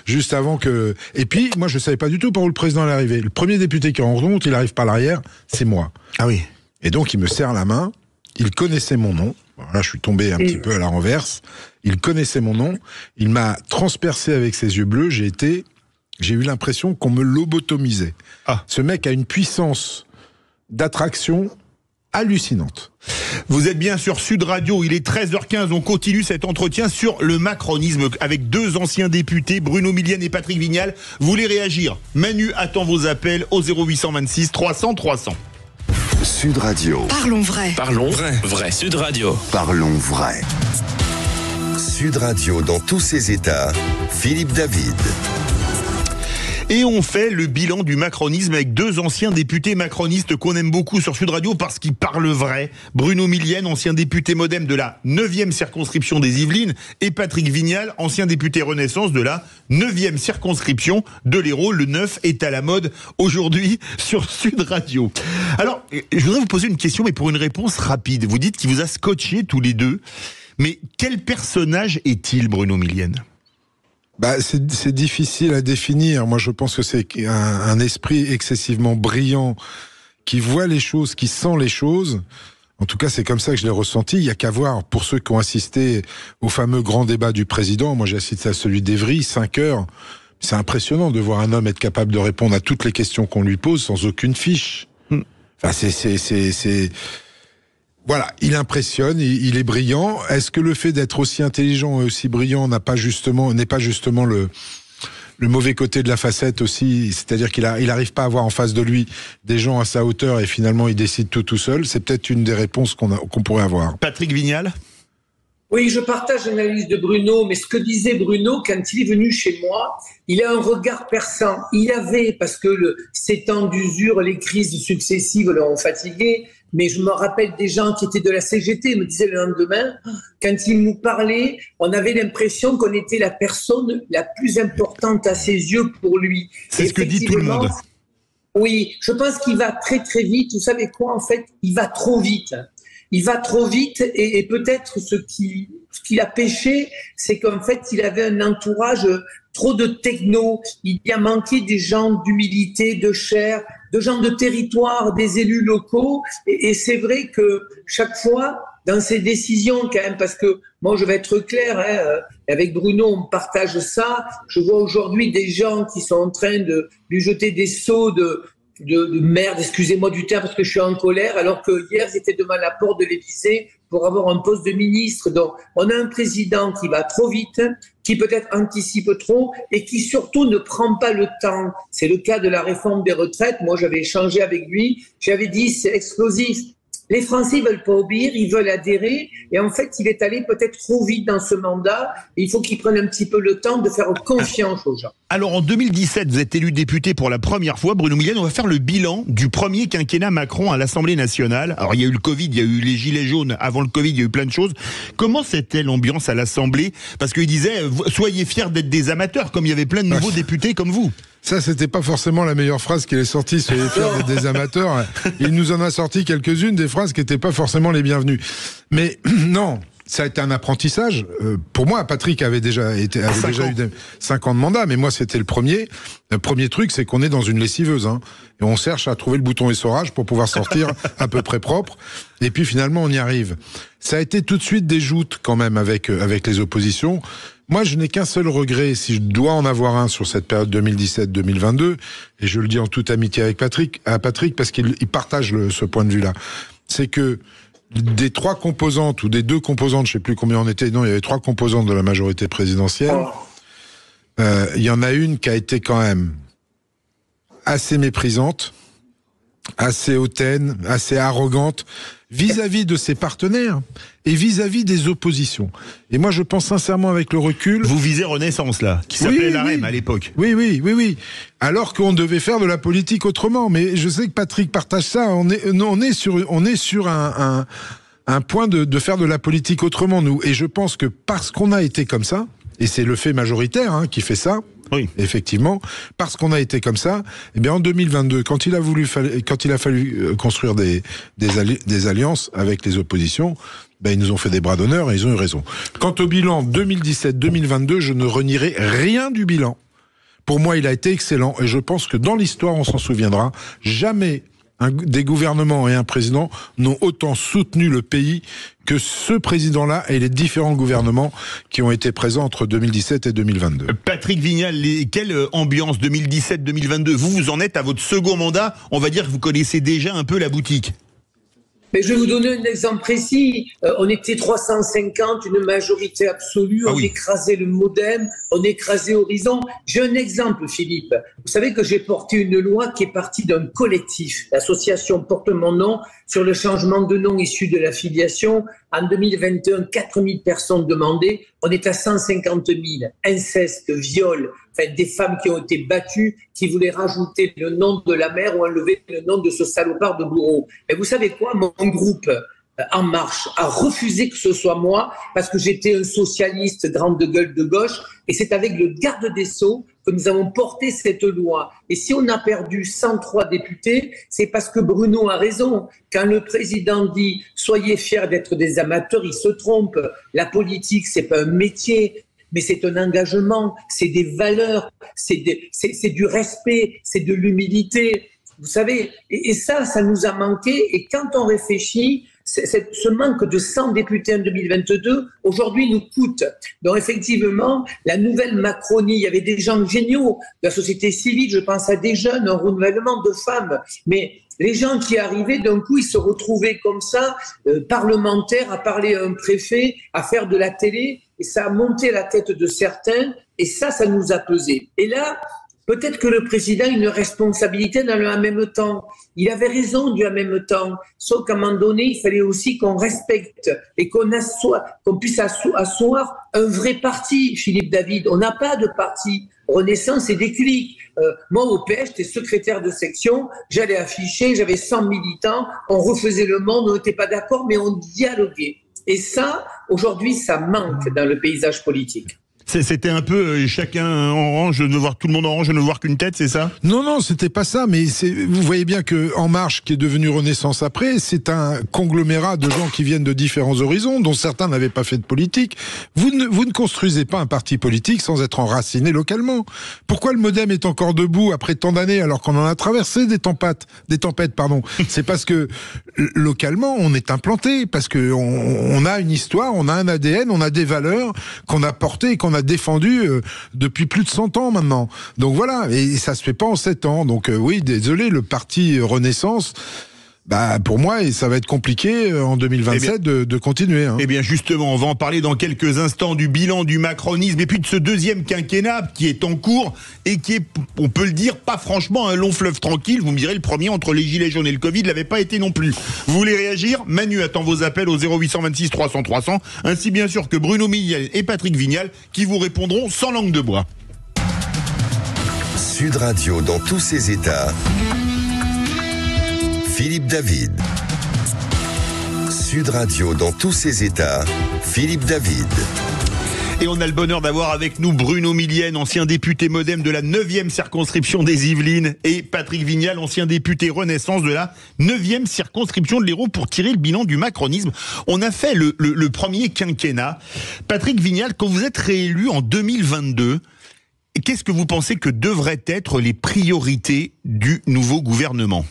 Juste avant que... Et puis, moi, je savais pas du tout par où le président allait arriver. Le premier député qui rencontre, il arrive par l'arrière, c'est moi. Ah oui. Et donc, il me serre la main. Il connaissait mon nom. Bon, là, je suis tombé un petit peu à la renverse. Il connaissait mon nom. Il m'a transpercé avec ses yeux bleus. J'ai eu l'impression qu'on me lobotomisait. Ah. Ce mec a une puissance d'attraction hallucinante. Vous êtes bien sur Sud Radio, il est 13h15, on continue cet entretien sur le macronisme avec 2 anciens députés, Bruno Millienne et Patrick Vignal. Vous voulez réagir ? Manu attend vos appels au 0826 300 300. Sud Radio. Parlons vrai. Parlons vrai. Vrai Sud Radio. Parlons vrai. Sud Radio dans tous ses états. Philippe David. Et on fait le bilan du macronisme avec 2 anciens députés macronistes qu'on aime beaucoup sur Sud Radio parce qu'ils parlent vrai. Bruno Millienne, ancien député Modem de la 9e circonscription des Yvelines, et Patrick Vignal, ancien député Renaissance de la 9e circonscription de l'Hérault. Le 9 est à la mode aujourd'hui sur Sud Radio. Alors, je voudrais vous poser une question, mais pour une réponse rapide. Vous dites qu'il vous a scotché tous les deux. Mais quel personnage est-il, Bruno Millienne ? C'est difficile à définir. Moi, je pense que c'est un esprit excessivement brillant qui voit les choses, qui sent les choses. En tout cas, c'est comme ça que je l'ai ressenti. Il y a qu'à voir, pour ceux qui ont assisté au fameux grand débat du président, moi j'ai assisté à celui d'Evry, 5 heures. C'est impressionnant de voir un homme être capable de répondre à toutes les questions qu'on lui pose sans aucune fiche. Enfin, voilà, il impressionne, il est brillant. Est-ce que le fait d'être aussi intelligent et aussi brillant n'est pas justement le mauvais côté de la facette aussi, c'est-à-dire qu'il arrive pas à avoir en face de lui des gens à sa hauteur et finalement il décide tout seul? C'est peut-être une des réponses qu'on pourrait avoir. Patrick Vignal? Oui, je partage l'analyse de Bruno, mais ce que disait Bruno quand il est venu chez moi, il a un regard perçant. Il avait, parce que ces temps d'usure, les crises successives l'ont fatigué, mais je me rappelle des gens qui étaient de la CGT, me disaient le lendemain, quand ils nous parlaient, on avait l'impression qu'on était la personne la plus importante à ses yeux pour lui. C'est ce que dit tout le monde. Oui, je pense qu'il va très très vite. Vous savez quoi, en fait, il va trop vite. Il va trop vite et peut-être ce qu'il a péché, c'est qu'en fait, il avait un entourage trop de techno. Il y a manqué des gens d'humilité, de chair, de gens de territoire, des élus locaux. Et c'est vrai que chaque fois, dans ses décisions quand même, parce que moi je vais être clair, avec Bruno on partage ça, je vois aujourd'hui des gens qui sont en train de lui jeter des seaux de merde, excusez-moi du terme parce que je suis en colère, alors que hier j'étais devant la porte de l'Élysée pour avoir un poste de ministre. Donc on a un président qui va trop vite, qui peut-être anticipe trop et qui surtout ne prend pas le temps. C'est le cas de la réforme des retraites. Moi j'avais échangé avec lui, j'avais dit c'est explosif. Les Français ne veulent pas obéir, ils veulent adhérer. Et en fait, il est allé peut-être trop vite dans ce mandat. Et il faut qu'il prenne un petit peu le temps de faire confiance aux gens. Alors, en 2017, vous êtes élu député pour la première fois. Bruno Millienne, on va faire le bilan du premier quinquennat Macron à l'Assemblée nationale. Alors, il y a eu le Covid, il y a eu les gilets jaunes. Avant le Covid, il y a eu plein de choses. Comment c'était l'ambiance à l'Assemblée? Parce qu'il disait, soyez fiers d'être des amateurs, comme il y avait plein de nouveaux députés comme vous. Ça, c'était pas forcément la meilleure phrase qu'il est sortie, soyez fiers d'être des amateurs. Il nous en a sorti quelques-unes, des phrases qui n'étaient pas forcément les bienvenues. Mais non, ça a été un apprentissage. Pour moi, Patrick avait déjà eu 5 ans de mandat, mais moi, c'était le premier. Le premier truc, c'est qu'on est dans une lessiveuse. Et on cherche à trouver le bouton essorage pour pouvoir sortir à peu près propre. Et puis finalement, on y arrive. Ça a été tout de suite des joutes quand même avec les oppositions. Moi, je n'ai qu'un seul regret, si je dois en avoir un sur cette période 2017-2022, et je le dis en toute amitié avec Patrick, parce qu'il partage ce point de vue-là, c'est que des 3 composantes, ou des 2 composantes, je ne sais plus combien on était, non, il y avait 3 composantes de la majorité présidentielle, il y en a une qui a été quand même assez méprisante, assez hautaine, assez arrogante, vis-à-vis de ses partenaires et vis-à-vis des oppositions. Et moi, je pense sincèrement avec le recul... Vous visez Renaissance, là, qui s'appelait l'AREM à l'époque. Oui. Alors qu'on devait faire de la politique autrement. Mais je sais que Patrick partage ça. On est sur un point de faire de la politique autrement, nous. Et je pense que parce qu'on a été comme ça, et c'est le fait majoritaire qui fait ça, oui, effectivement, parce qu'on a été comme ça, eh bien en 2022, quand il a fallu construire des alliances avec les oppositions, ils nous ont fait des bras d'honneur et ils ont eu raison. Quant au bilan 2017-2022, je ne renierai rien du bilan. Pour moi, il a été excellent et je pense que dans l'histoire, on s'en souviendra. Jamais des gouvernements et un président n'ont autant soutenu le pays que ce président-là et les différents gouvernements qui ont été présents entre 2017 et 2022. Patrick Vignal, quelle ambiance 2017-2022? Vous en êtes à votre second mandat, on va dire que vous connaissez déjà un peu la boutique. Mais je vais vous donner un exemple précis. On était 350, une majorité absolue. On écrasait le MoDem, on écrasait Horizon. J'ai un exemple, Philippe. Vous savez que j'ai porté une loi qui est partie d'un collectif. L'association Porte Mon Nom sur le changement de nom issu de l'affiliation. En 2021, 4000 personnes demandées. On est à 150 000. Inceste, viol, des femmes qui ont été battues, qui voulaient rajouter le nom de la mère ou enlever le nom de ce salopard de bourreau. Mais vous savez quoi, mon groupe En Marche a refusé que ce soit moi parce que j'étais un socialiste grande gueule de gauche et c'est avec le garde des Sceaux que nous avons porté cette loi. Et si on a perdu 103 députés, c'est parce que Bruno a raison. Quand le président dit « soyez fiers d'être des amateurs », il se trompe. La politique, c'est pas un métier, mais c'est un engagement, c'est des valeurs, c'est du respect, c'est de l'humilité. Vous savez, et ça nous a manqué. Et quand on réfléchit, ce manque de 100 députés en 2022, aujourd'hui, nous coûte. Donc, effectivement, la nouvelle Macronie, il y avait des gens géniaux de la société civile, je pense à des jeunes, un renouvellement de femmes. Mais les gens qui arrivaient, d'un coup, ils se retrouvaient comme ça, parlementaires, à parler à un préfet, à faire de la télé, et ça a monté la tête de certains, et ça nous a pesé. Et là, Peut-être que le président a une responsabilité dans le en même temps. Il avait raison du en même temps. Sauf qu'à un moment donné, il fallait aussi qu'on respecte et qu'on puisse asseoir un vrai parti, Philippe David. On n'a pas de parti. Renaissance et Déclic. Moi, au PS, j'étais secrétaire de section, j'allais afficher, j'avais 100 militants, on refaisait le monde, on n'était pas d'accord, mais on dialoguait. Et ça, aujourd'hui, ça manque dans le paysage politique. C'était un peu chacun en rang, je ne veux voir tout le monde en rang, je ne veux voir qu'une tête, c'est ça? Non, c'était pas ça, mais vous voyez bien que En Marche, qui est devenu Renaissance après, c'est un conglomérat de gens qui viennent de différents horizons, dont certains n'avaient pas fait de politique. Vous ne construisez pas un parti politique sans être enraciné localement. Pourquoi le MoDem est encore debout après tant d'années alors qu'on en a traversé des tempêtes, C'est parce que localement, on est implanté, parce que on a une histoire, on a un ADN, on a des valeurs qu'on a portées et qu'on a défendu depuis plus de 100 ans maintenant. Donc voilà, et ça se fait pas en 7 ans. Donc oui, désolé, le parti Renaissance, pour moi, ça va être compliqué en 2027 de continuer. Eh bien justement, on va en parler dans quelques instants du bilan du macronisme et puis de ce deuxième quinquennat qui est en cours et qui est, on peut le dire, pas franchement un long fleuve tranquille. Vous me direz, le premier entre les gilets jaunes et le Covid l'avait pas été non plus. Vous voulez réagir? Manu attend vos appels au 0826 300 300, ainsi bien sûr que Bruno Milliel et Patrick Vignal qui vous répondront sans langue de bois. Sud Radio dans tous ses états. Philippe David. Sud Radio dans tous ses états. Philippe David. Et on a le bonheur d'avoir avec nous Bruno Milliel, ancien député MoDem de la 9e circonscription des Yvelines, et Patrick Vignal, ancien député Renaissance de la 9e circonscription de l'Hérault, pour tirer le bilan du macronisme. On a fait le premier quinquennat. Patrick Vignal, quand vous êtes réélu en 2022, qu'est-ce que vous pensez que devraient être les priorités du nouveau gouvernement?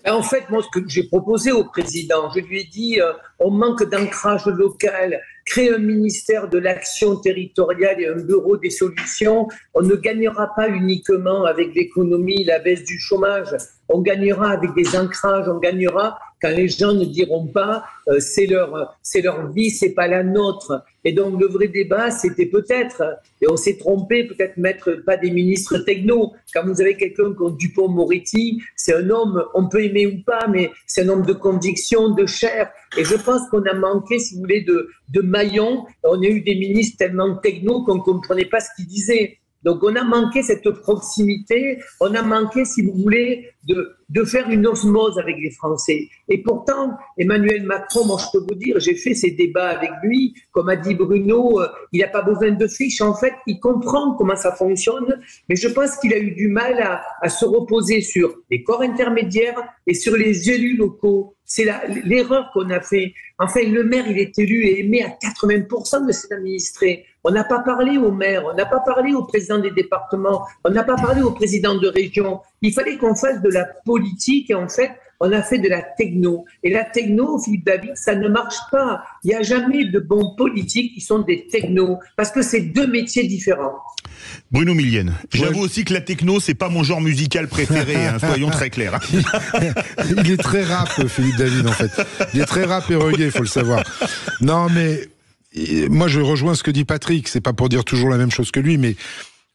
En fait, moi, ce que j'ai proposé au président, je lui ai dit, on manque d'ancrage local, créer un ministère de l'action territoriale et un bureau des solutions. On ne gagnera pas uniquement avec l'économie, la baisse du chômage. On gagnera avec des ancrages, on gagnera quand les gens ne diront pas c'est leur vie, c'est pas la nôtre. Et donc le vrai débat, c'était peut-être, et on s'est trompé, peut-être mettre pas des ministres techno. Quand vous avez quelqu'un comme Dupond-Moretti, c'est un homme, on peut aimer ou pas, mais c'est un homme de conviction, de chair. Et je pense qu'on a manqué, si vous voulez, de maillons. On a eu des ministres tellement techno qu'on ne comprenait pas ce qu'ils disaient. Donc on a manqué cette proximité, on a manqué, si vous voulez, de faire une osmose avec les Français. Et pourtant, Emmanuel Macron, moi je peux vous dire, j'ai fait ces débats avec lui, comme a dit Bruno, il n'a pas besoin de fiches, en fait, il comprend comment ça fonctionne, mais je pense qu'il a eu du mal à se reposer sur les corps intermédiaires et sur les élus locaux. C'est l'erreur qu'on a fait. Enfin, le maire, il est élu et aimé à 80% de ses administrés. On n'a pas parlé au maire, on n'a pas parlé au président des départements, on n'a pas parlé au président de région. Il fallait qu'on fasse de la politique et en fait, on a fait de la techno. Et la techno, Philippe David, ça ne marche pas. Il n'y a jamais de bons politiques qui sont des technos parce que c'est deux métiers différents. Bruno Milliel, j'avoue aussi que la techno, c'est pas mon genre musical préféré, hein, soyons très clairs. Il est très rap, Philippe David, en fait. Il est très rap et reggae, il faut le savoir. Non, mais moi, je rejoins ce que dit Patrick. C'est pas pour dire toujours la même chose que lui, mais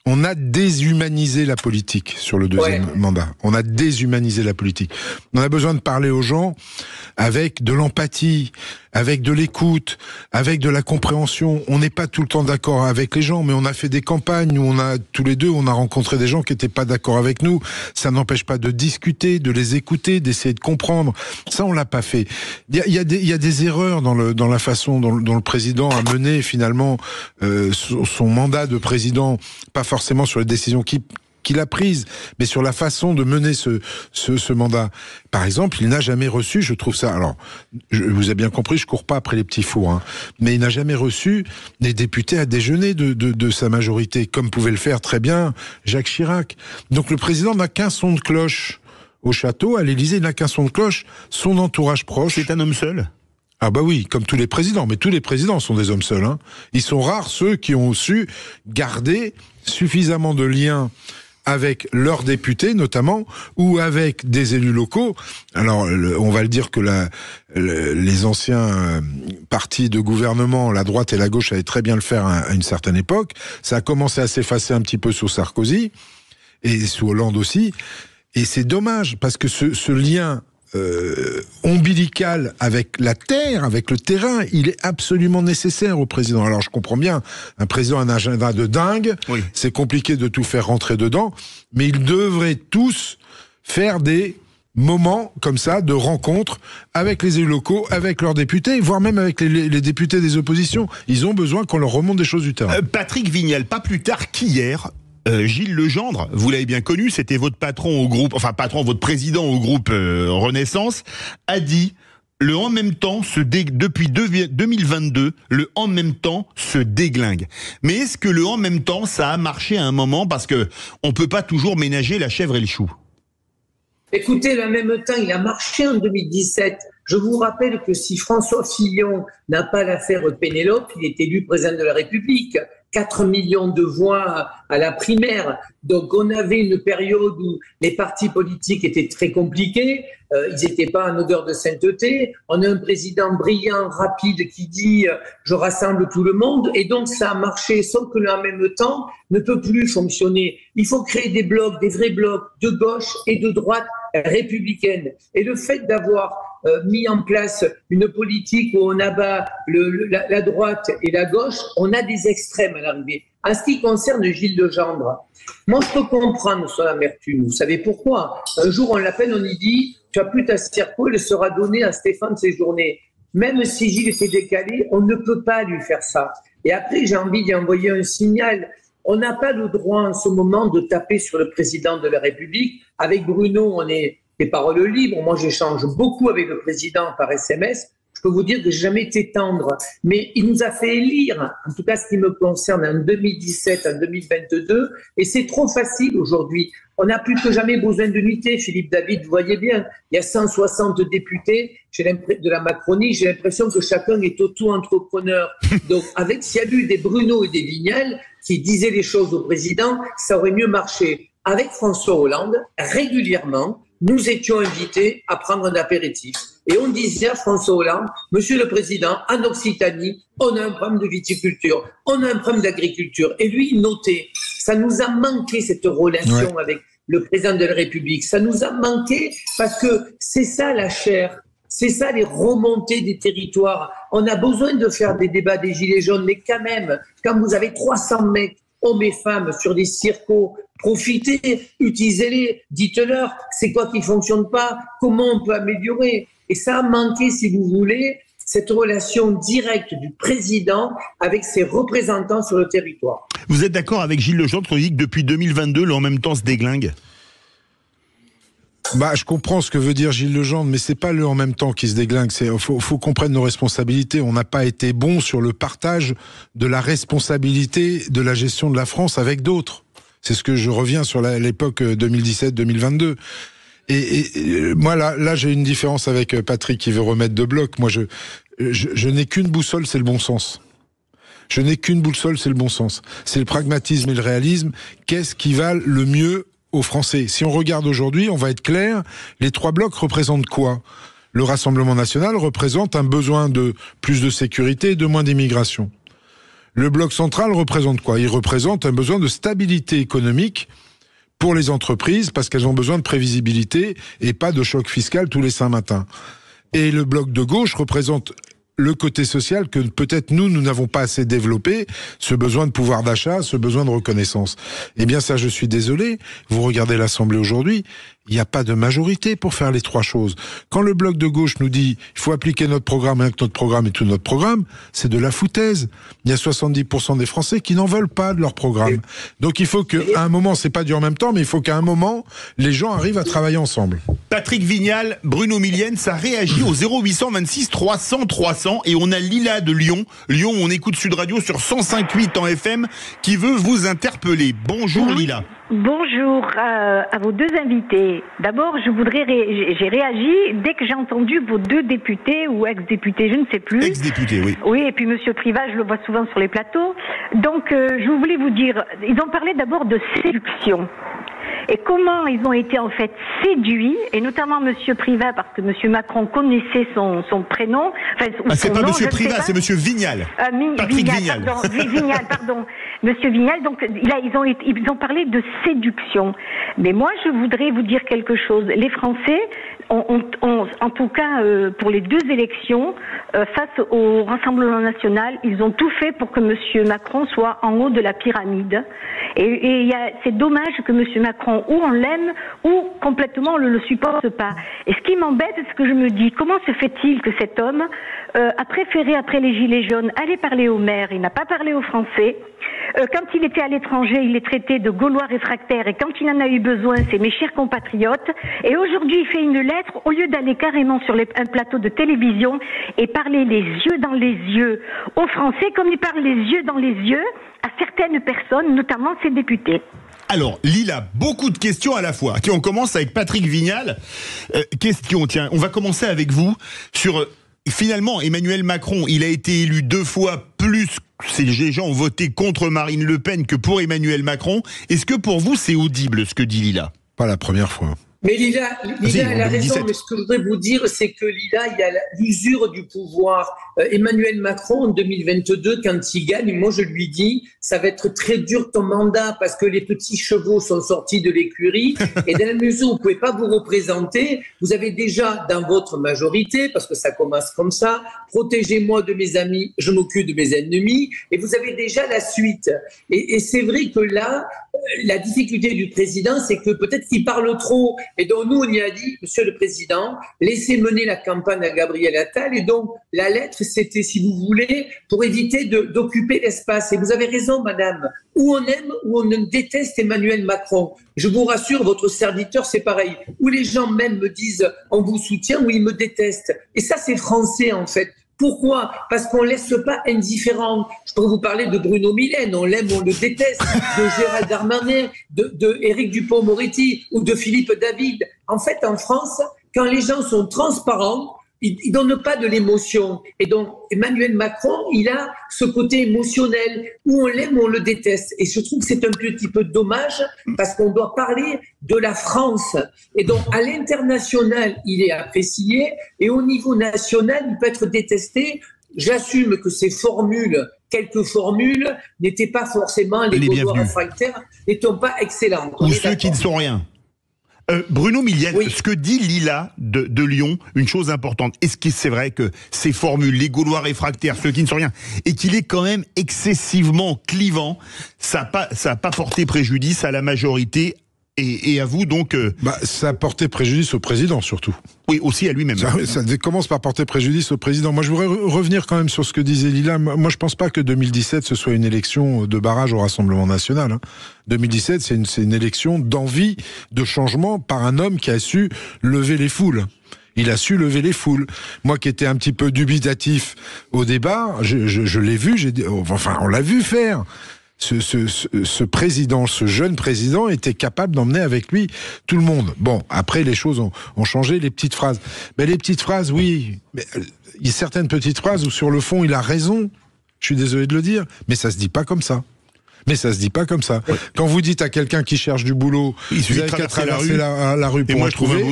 on a déshumanisé la politique sur le deuxième mandat. On a déshumanisé la politique. On a besoin de parler aux gens avec de l'empathie, avec de l'écoute, avec de la compréhension. On n'est pas tout le temps d'accord avec les gens, mais on a fait des campagnes où tous les deux, on a rencontré des gens qui n'étaient pas d'accord avec nous. Ça n'empêche pas de discuter, de les écouter, d'essayer de comprendre. Ça, on l'a pas fait. Il y a des erreurs dans la façon dont le président a mené finalement son mandat de président, pas forcément sur les décisions qu'il a prise, mais sur la façon de mener ce mandat. Par exemple, il n'a jamais reçu, je trouve ça, alors, vous avez bien compris, je cours pas après les petits fours, hein, mais il n'a jamais reçu des députés à déjeuner de sa majorité, comme pouvait le faire très bien Jacques Chirac. Donc le président n'a qu'un son de cloche au château, à l'Élysée, il n'a qu'un son de cloche, son entourage proche. C'est un homme seul ? Ah bah oui, comme tous les présidents, mais tous les présidents sont des hommes seuls, hein. Ils sont rares ceux qui ont su garder suffisamment de liens avec leurs députés notamment, ou avec des élus locaux. Alors, on va le dire que les anciens partis de gouvernement, la droite et la gauche, avaient très bien le faire à une certaine époque. Ça a commencé à s'effacer un petit peu sous Sarkozy. et sous Hollande aussi. Et c'est dommage, parce que ce lien ombilical avec la terre, avec le terrain, il est absolument nécessaire au président. Alors je comprends bien, un président a un agenda de dingue, oui. C'est compliqué de tout faire rentrer dedans, mais ils devraient tous faire des moments comme ça de rencontres avec les élus locaux, avec leurs députés, voire même avec les députés des oppositions. Ils ont besoin qu'on leur remonte des choses du terrain. Patrick Vignal, pas plus tard qu'hier, Gilles Legendre, vous l'avez bien connu, c'était votre patron au groupe, votre président au groupe Renaissance, a dit le en même temps depuis 2022, le en même temps se déglingue. Mais est-ce que le en même temps, ça a marché à un moment, parce que on peut pas toujours ménager la chèvre et le chou? Écoutez, le en même temps, il a marché en 2017. Je vous rappelle que si François Fillon n'a pas l'affaire Pénélope, il est élu président de la République. 4 millions de voix à la primaire. Donc on avait une période où les partis politiques étaient très compliqués, ils n'étaient pas en odeur de sainteté. On a un président brillant, rapide, qui dit je rassemble tout le monde, et donc ça a marché, sauf que le en même temps ne peut plus fonctionner. Il faut créer des blocs, des vrais blocs de gauche et de droite républicaine. Et le fait d'avoir mis en place une politique où on abat la droite et la gauche, on a des extrêmes à l'arrivée. En ce qui concerne Gilles Legendre, moi je peux comprendre son amertume. Vous savez pourquoi? Un jour on l'appelle, on lui dit « Tu as plus ta circo, elle sera donnée à Stéphane Séjourné ». Même si Gilles était décalé, on ne peut pas lui faire ça. Et après, j'ai envie d'y envoyer un signal. On n'a pas le droit en ce moment de taper sur le président de la République. Avec Bruno, on est des paroles libres. Moi, j'échange beaucoup avec le président par SMS. Je peux vous dire que j'ai jamais été tendre. Mais il nous a fait élire, en tout cas ce qui me concerne, en 2017, en 2022. Et c'est trop facile aujourd'hui. On n'a plus que jamais besoin d'unité. Philippe David, vous voyez bien, il y a 160 députés de la Macronie. J'ai l'impression que chacun est auto-entrepreneur. Donc, avec s'il y a eu des Bruno et des Vignal qui disaient les choses au président, ça aurait mieux marché. Avec François Hollande, régulièrement, nous étions invités à prendre un apéritif. Et on disait à François Hollande, Monsieur le Président, en Occitanie, on a un problème de viticulture, on a un problème d'agriculture. Et lui, il notait. Ça nous a manqué, cette relation avec le Président de la République. Ça nous a manqué parce que c'est ça la chair. C'est ça les remontées des territoires. On a besoin de faire des débats des Gilets jaunes, mais quand même, quand vous avez 300 mecs, hommes et femmes, sur des circos, profitez, utilisez-les, dites-leur c'est quoi qui ne fonctionne pas, comment on peut améliorer. Et ça a manqué, si vous voulez, cette relation directe du président avec ses représentants sur le territoire. Vous êtes d'accord avec Gilles Legendre qui dit que depuis 2022, le en même temps se déglingue? Je comprends ce que veut dire Gilles Legendre, mais c'est pas le en même temps qui se déglingue. Faut qu'on prenne nos responsabilités. On n'a pas été bon sur le partage de la responsabilité de la gestion de la France avec d'autres. C'est ce que je reviens sur l'époque 2017-2022. Et moi, là, j'ai une différence avec Patrick qui veut remettre de bloc. Moi, je n'ai qu'une boussole, c'est le bon sens. Je n'ai qu'une boussole, c'est le bon sens. C'est le pragmatisme et le réalisme. Qu'est-ce qui va le mieux aux Français? Si on regarde aujourd'hui, on va être clair, les trois blocs représentent quoi? Le Rassemblement national représente un besoin de plus de sécurité et de moins d'immigration. Le bloc central représente quoi? Il représente un besoin de stabilité économique pour les entreprises, parce qu'elles ont besoin de prévisibilité et pas de choc fiscal tous les 5 matins. Et le bloc de gauche représente le côté social que peut-être nous n'avons pas assez développé, ce besoin de pouvoir d'achat, ce besoin de reconnaissance. Eh bien ça, je suis désolé, vous regardez l'Assemblée aujourd'hui, il n'y a pas de majorité pour faire les trois choses. Quand le bloc de gauche nous dit il faut appliquer notre programme avec notre programme et tout notre programme, c'est de la foutaise. Il y a 70% des Français qui n'en veulent pas de leur programme. Donc il faut qu'à un moment, c'est pas du en même temps, mais il faut qu'à un moment, les gens arrivent à travailler ensemble. Patrick Vignal, Bruno Millienne, ça réagit au 0826 300 300 et on a Lila de Lyon. Lyon, on écoute Sud Radio sur 105.8 en FM qui veut vous interpeller. Bonjour Lila. Bonjour à vos deux invités. D'abord, j'ai réagi dès que j'ai entendu vos deux députés ou ex-députés, je ne sais plus. Ex-députés, oui. Oui, et puis Monsieur Privat, je le vois souvent sur les plateaux. Donc, je voulais vous dire, ils ont parlé d'abord de séduction. Et comment ils ont été en fait séduits, et notamment Monsieur Privat, parce que Monsieur Macron connaissait son prénom. Enfin, c'est pas Monsieur Privat, c'est Monsieur Vignal. Patrick Vignal. Vignal, pardon. Monsieur Vignal, donc ils ont parlé de séduction. Mais moi, je voudrais vous dire quelque chose. Les Français ont en tout cas pour les 2 élections, face au Rassemblement national, ils ont tout fait pour que Monsieur Macron soit en haut de la pyramide. Et c'est dommage que Monsieur Macron, ou on l'aime, ou complètement on le supporte pas. Et ce qui m'embête, c'est ce que je me dis, comment se fait-il que cet homme a préféré, après les Gilets jaunes, aller parler aux maires, il n'a pas parlé aux Français. Quand il était à l'étranger, il les traitait de Gaulois réfractaires, et quand il en a eu besoin, c'est mes chers compatriotes. Et aujourd'hui, il fait une lettre, au lieu d'aller carrément sur un plateau de télévision et parler les yeux dans les yeux aux Français, comme il parle les yeux dans les yeux à certaines personnes, notamment ses députés. Alors, Lila, beaucoup de questions à la fois. On commence avec Patrick Vignal. Tiens, on va commencer avec vous sur... Finalement, Emmanuel Macron, il a été élu 2 fois plus. Les gens ont voté contre Marine Le Pen que pour Emmanuel Macron. Est-ce que pour vous, c'est audible ce que dit Lila? Pas la première fois. Mais Lila elle a raison, mais ce que je voudrais vous dire, c'est que Lila, il y a l'usure du pouvoir. Emmanuel Macron, en 2022, quand il gagne, moi je lui dis, ça va être très dur ton mandat, parce que les petits chevaux sont sortis de l'écurie, et dans la mesure où vous ne pouvez pas vous représenter, vous avez déjà dans votre majorité, parce que ça commence comme ça, protégez-moi de mes amis, je m'occupe de mes ennemis, et vous avez déjà la suite. Et c'est vrai que là, la difficulté du président, c'est que peut-être qu'il parle trop. Et donc, nous, on y a dit, Monsieur le Président, laissez mener la campagne à Gabriel Attal. Et donc, la lettre, c'était, si vous voulez, pour éviter d'occuper l'espace. Et vous avez raison, madame. Ou on aime ou on déteste Emmanuel Macron. Je vous rassure, votre serviteur, c'est pareil. Ou les gens même me disent, on vous soutient, ou ils me détestent. Et ça, c'est français, en fait. Pourquoi? Parce qu'on ne laisse pas indifférent. Je pourrais vous parler de Bruno Millen, on l'aime, on le déteste, de Gérald Darmanin, de Éric Dupond-Moretti ou de Philippe David. En fait, en France, quand les gens sont transparents, ils ne donnent pas de l'émotion. Et donc, Emmanuel Macron, il a ce côté émotionnel où on l'aime ou on le déteste. Et je trouve que c'est un petit peu dommage parce qu'on doit parler de la France. Et donc, à l'international, il est apprécié et au niveau national, il peut être détesté. J'assume que ces formules, quelques formules, n'étaient pas forcément les Gaulois réfractaires, n'étant pas excellentes. Ou ceux qui ne sont rien. Bruno Millienne, oui. Ce que dit Lila de Lyon, une chose importante, est-ce que c'est vrai que ces formules, les Gaulois réfractaires, ceux qui ne sont rien, et qu'il est quand même excessivement clivant, ça a pas porté préjudice à la majorité et à vous donc... ça a porté préjudice au président surtout. Oui, aussi à lui-même. Ça commence par porter préjudice au président. Moi, je voudrais revenir quand même sur ce que disait Lila. Moi, je pense pas que 2017, ce soit une élection de barrage au Rassemblement national. 2017, c'est une élection d'envie, de changement par un homme qui a su lever les foules. Il a su lever les foules. Moi qui étais un petit peu dubitatif au débat, je l'ai vu, on l'a vu faire. Ce président, ce jeune président était capable d'emmener avec lui tout le monde. Bon, après les choses ont changé, les petites phrases. Mais les petites phrases, oui, mais il y a certaines petites phrases où sur le fond il a raison. Je suis désolé de le dire, mais ça se dit pas comme ça. Quand vous dites à quelqu'un qui cherche du boulot, vous avez qu'à traverser la rue pour en trouver.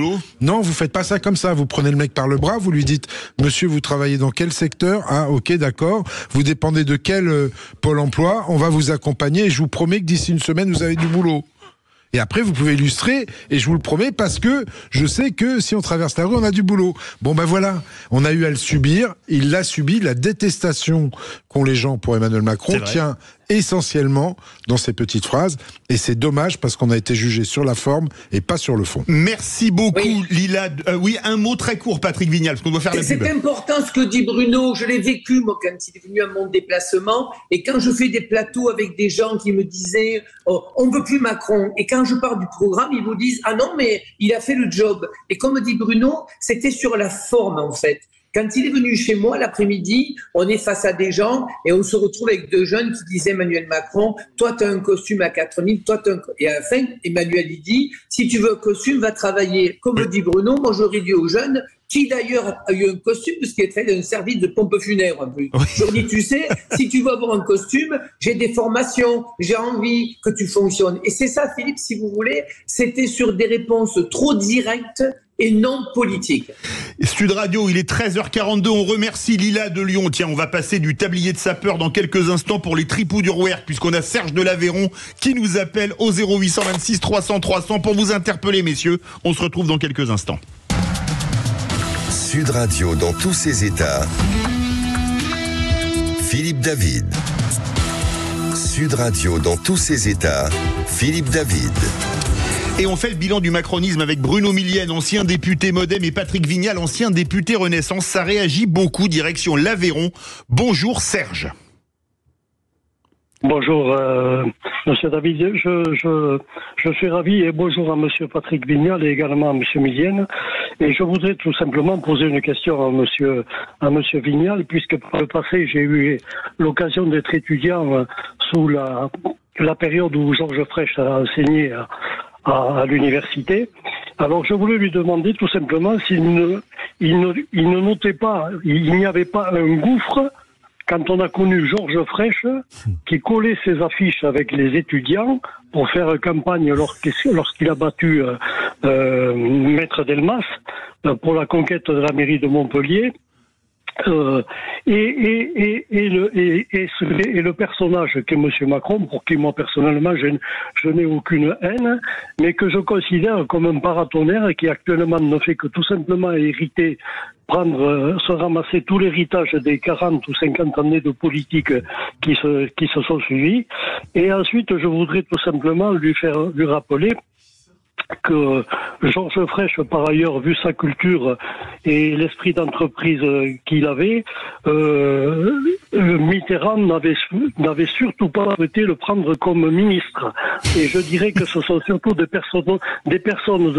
Non, vous faites pas ça comme ça. Vous prenez le mec par le bras, vous lui dites, monsieur, vous travaillez dans quel secteur? Ah, ok, d'accord. Vous dépendez de quel pôle emploi? On va vous accompagner et je vous promets que d'ici une semaine, vous avez du boulot. Et après, vous pouvez illustrer, et je vous le promets, parce que je sais que si on traverse la rue, on a du boulot. Bon, ben voilà, on a eu à le subir, il l'a subi, la détestation qu'ont les gens pour Emmanuel Macron tient essentiellement dans ces petites phrases, et c'est dommage parce qu'on a été jugé sur la forme et pas sur le fond. Merci beaucoup, Lila. Oui, un mot très court, Patrick Vignal, parce qu'on doit faire la pub. C'est important ce que dit Bruno, je l'ai vécu, moi, quand il est venu à mon déplacement, et quand je fais des plateaux avec des gens qui me disaient on veut plus Macron, et quand je parle du programme, ils vous disent ah non, mais il a fait le job. Et comme dit Bruno, c'était sur la forme, en fait. Quand il est venu chez moi l'après-midi, on est face à des gens et on se retrouve avec deux jeunes qui disaient Emmanuel Macron, toi tu as un costume à 4000, toi tu as un... Et à la fin, Emmanuel il dit, si tu veux un costume, va travailler. Comme le dit Bruno, moi j'aurais dit aux jeunes, qui d'ailleurs a eu un costume parce qu'il est fait d'un service de pompe funèbre un peu. Je leur dis, tu sais, si tu veux avoir un costume, j'ai des formations, j'ai envie que tu fonctionnes. Et c'est ça, Philippe, si vous voulez, c'était sur des réponses trop directes et non politique. Sud Radio, il est 13h42, on remercie Lila de Lyon. Tiens, on va passer du tablier de sapeur dans quelques instants pour les tripous du Rouergue, puisqu'on a Serge de l'Aveyron qui nous appelle au 0826 300 300 pour vous interpeller, messieurs. On se retrouve dans quelques instants. Sud Radio dans tous ses états. Philippe David. Sud Radio dans tous ses états. Philippe David. Et on fait le bilan du macronisme avec Bruno Millienne, ancien député Modem, et Patrick Vignal, ancien député Renaissance. Ça réagit beaucoup, direction l'Aveyron. Bonjour Serge. Bonjour Monsieur David, je suis ravi et bonjour à Monsieur Patrick Vignal et également à Monsieur Millienne. Et je voudrais tout simplement poser une question à Monsieur Vignal, puisque par le passé j'ai eu l'occasion d'être étudiant sous la période où Georges Frêche a enseigné à l'université. Alors je voulais lui demander tout simplement s'il ne notait pas, il n'y avait pas un gouffre quand on a connu Georges Frêche qui collait ses affiches avec les étudiants pour faire campagne lorsqu'il a battu Maître Delmas pour la conquête de la mairie de Montpellier. Et le personnage qu'est Monsieur Macron, pour qui moi personnellement je n'ai aucune haine, mais que je considère comme un paratonnerre qui actuellement ne fait que tout simplement hériter, se ramasser tout l'héritage des 40 ou 50 années de politique qui se sont suivies. Et ensuite, je voudrais tout simplement lui rappeler que Georges Frêche, par ailleurs, vu sa culture et l'esprit d'entreprise qu'il avait, Mitterrand n'avait surtout pas souhaité le prendre comme ministre. Et je dirais que ce sont surtout des personnages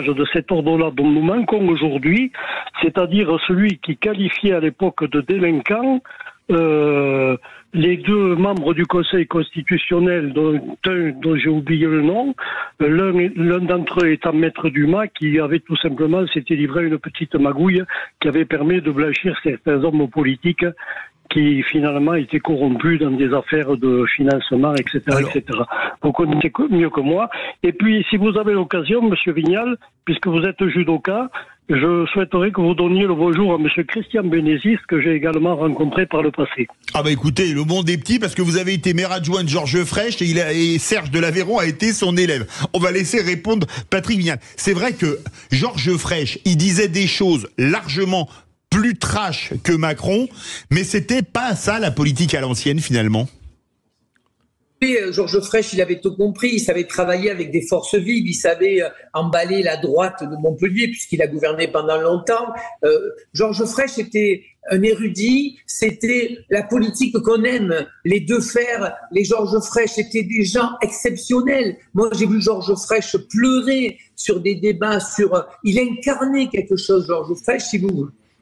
de cet ordre-là dont nous manquons aujourd'hui, c'est-à-dire celui qui qualifiait à l'époque de délinquant les deux membres du Conseil constitutionnel, dont j'ai oublié le nom, l'un d'entre eux étant Maître Dumas, qui avait tout simplement s'était livré à une petite magouille qui avait permis de blanchir certains hommes politiques qui finalement étaient corrompus dans des affaires de financement, etc., etc. Vous connaissez mieux que moi. Et puis, si vous avez l'occasion, Monsieur Vignal, puisque vous êtes judoka, je souhaiterais que vous donniez le bonjour à Monsieur Christian Bénézis, que j'ai également rencontré par le passé. Ah bah écoutez, le monde est petit parce que vous avez été maire adjoint de Georges Frêche et Serge de l'Aveyron a été son élève. On va laisser répondre Patrick Vignal. C'est vrai que Georges Frêche, il disait des choses largement plus trash que Macron, mais c'était pas ça la politique à l'ancienne finalement. Georges Frêche, il avait tout compris, il savait travailler avec des forces vives, il savait emballer la droite de Montpellier puisqu'il a gouverné pendant longtemps. Georges Frêche était un érudit, c'était la politique qu'on aime, les deux fers, les Georges Frêche étaient des gens exceptionnels. Moi, j'ai vu Georges Frêche pleurer sur des débats, il incarnait quelque chose, Georges Frêche,